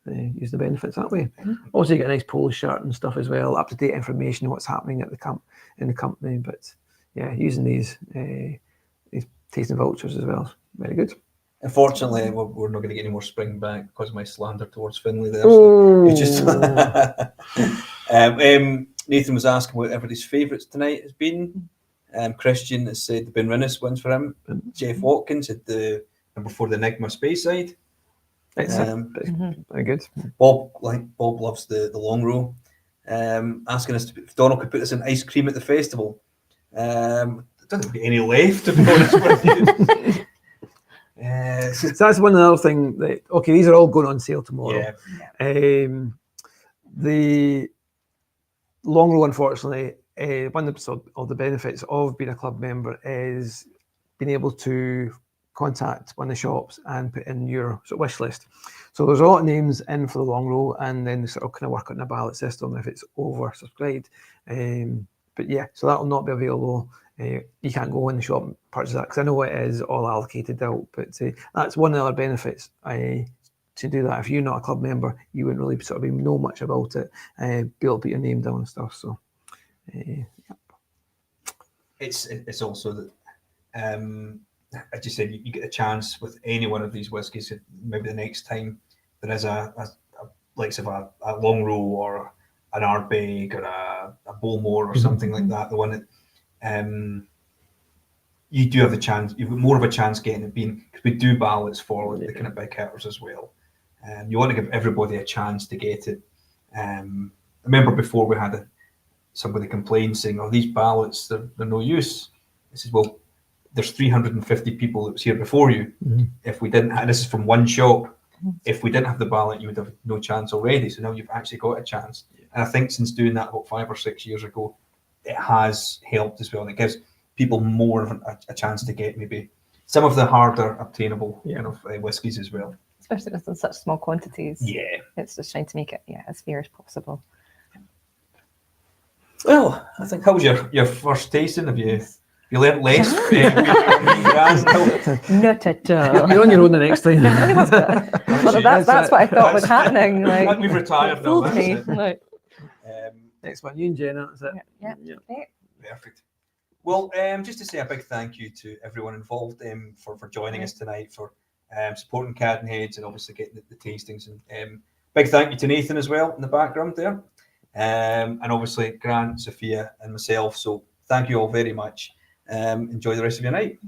use the benefits that way. Also, you get a nice polo shirt and stuff as well, up-to-date information on what's happening at in the company. But yeah, using these tasting vouchers as well is very good. Unfortunately, we're not going to get any more spring back because of my slander towards Finlay there. Oh. So it's just Nathan was asking what everybody's favourites tonight has been. Christian has said the Benrinnes wins for him. Jeff Watkins had the number 4, the Enigma Speyside. Very good. Bob loves the Longrow. Asking us if Donald could put this in ice cream at the festival. There doesn't be any left, to be honest with you. So that's one other thing that, okay, these are all going on sale tomorrow. Yeah. The Longrow, unfortunately, one of the benefits of being a club member is being able to contact one of the shops and put in your sort of wish list. So there's a lot of names in for the Longrow, and then sort of kind of work on a ballot system if it's oversubscribed. But yeah, so that will not be available. You can't go in the shop and purchase that because I know it is all allocated out. But that's one of the other benefits to do that. If you're not a club member, you wouldn't really sort of know much about it. Be able to put your name down and stuff. So yeah. It's also that as you said, you get a chance with any one of these whiskies. Maybe the next time there is a likes of a Longrow or an Ardbeg or a Bowmore or something like that, the one that you do have the chance. You've got more of a chance getting it being, because we do ballots for the kind of big hitters as well. You want to give everybody a chance to get it. I remember before we had somebody complain saying, "Oh, these ballots, they're no use." I said, "Well, there's 350 people that was here before you. If we didn't have, this is from one shop, if we didn't have the ballot, you would have no chance already. So now you've actually got a chance." And I think since doing that about 5 or 6 years ago, it has helped as well. And it gives people more of a chance to get maybe some of the harder obtainable kind of whiskies as well. Especially with in such small quantities. Yeah. It's just trying to make it as fair as possible. Well, I think, how was your first tasting? Have you learnt less? Not at all. You're on your own the next time. That's what I thought was happening. Like, we've retired now. That's it. Like, Next one, you and Jenna. That's it. yeah. Perfect. Well, just to say a big thank you to everyone involved for joining us tonight, for supporting Cadenhead and obviously getting the tastings. And big thank you to Nathan as well in the background there. And obviously Grant, Sophia and myself. So thank you all very much. Enjoy the rest of your night.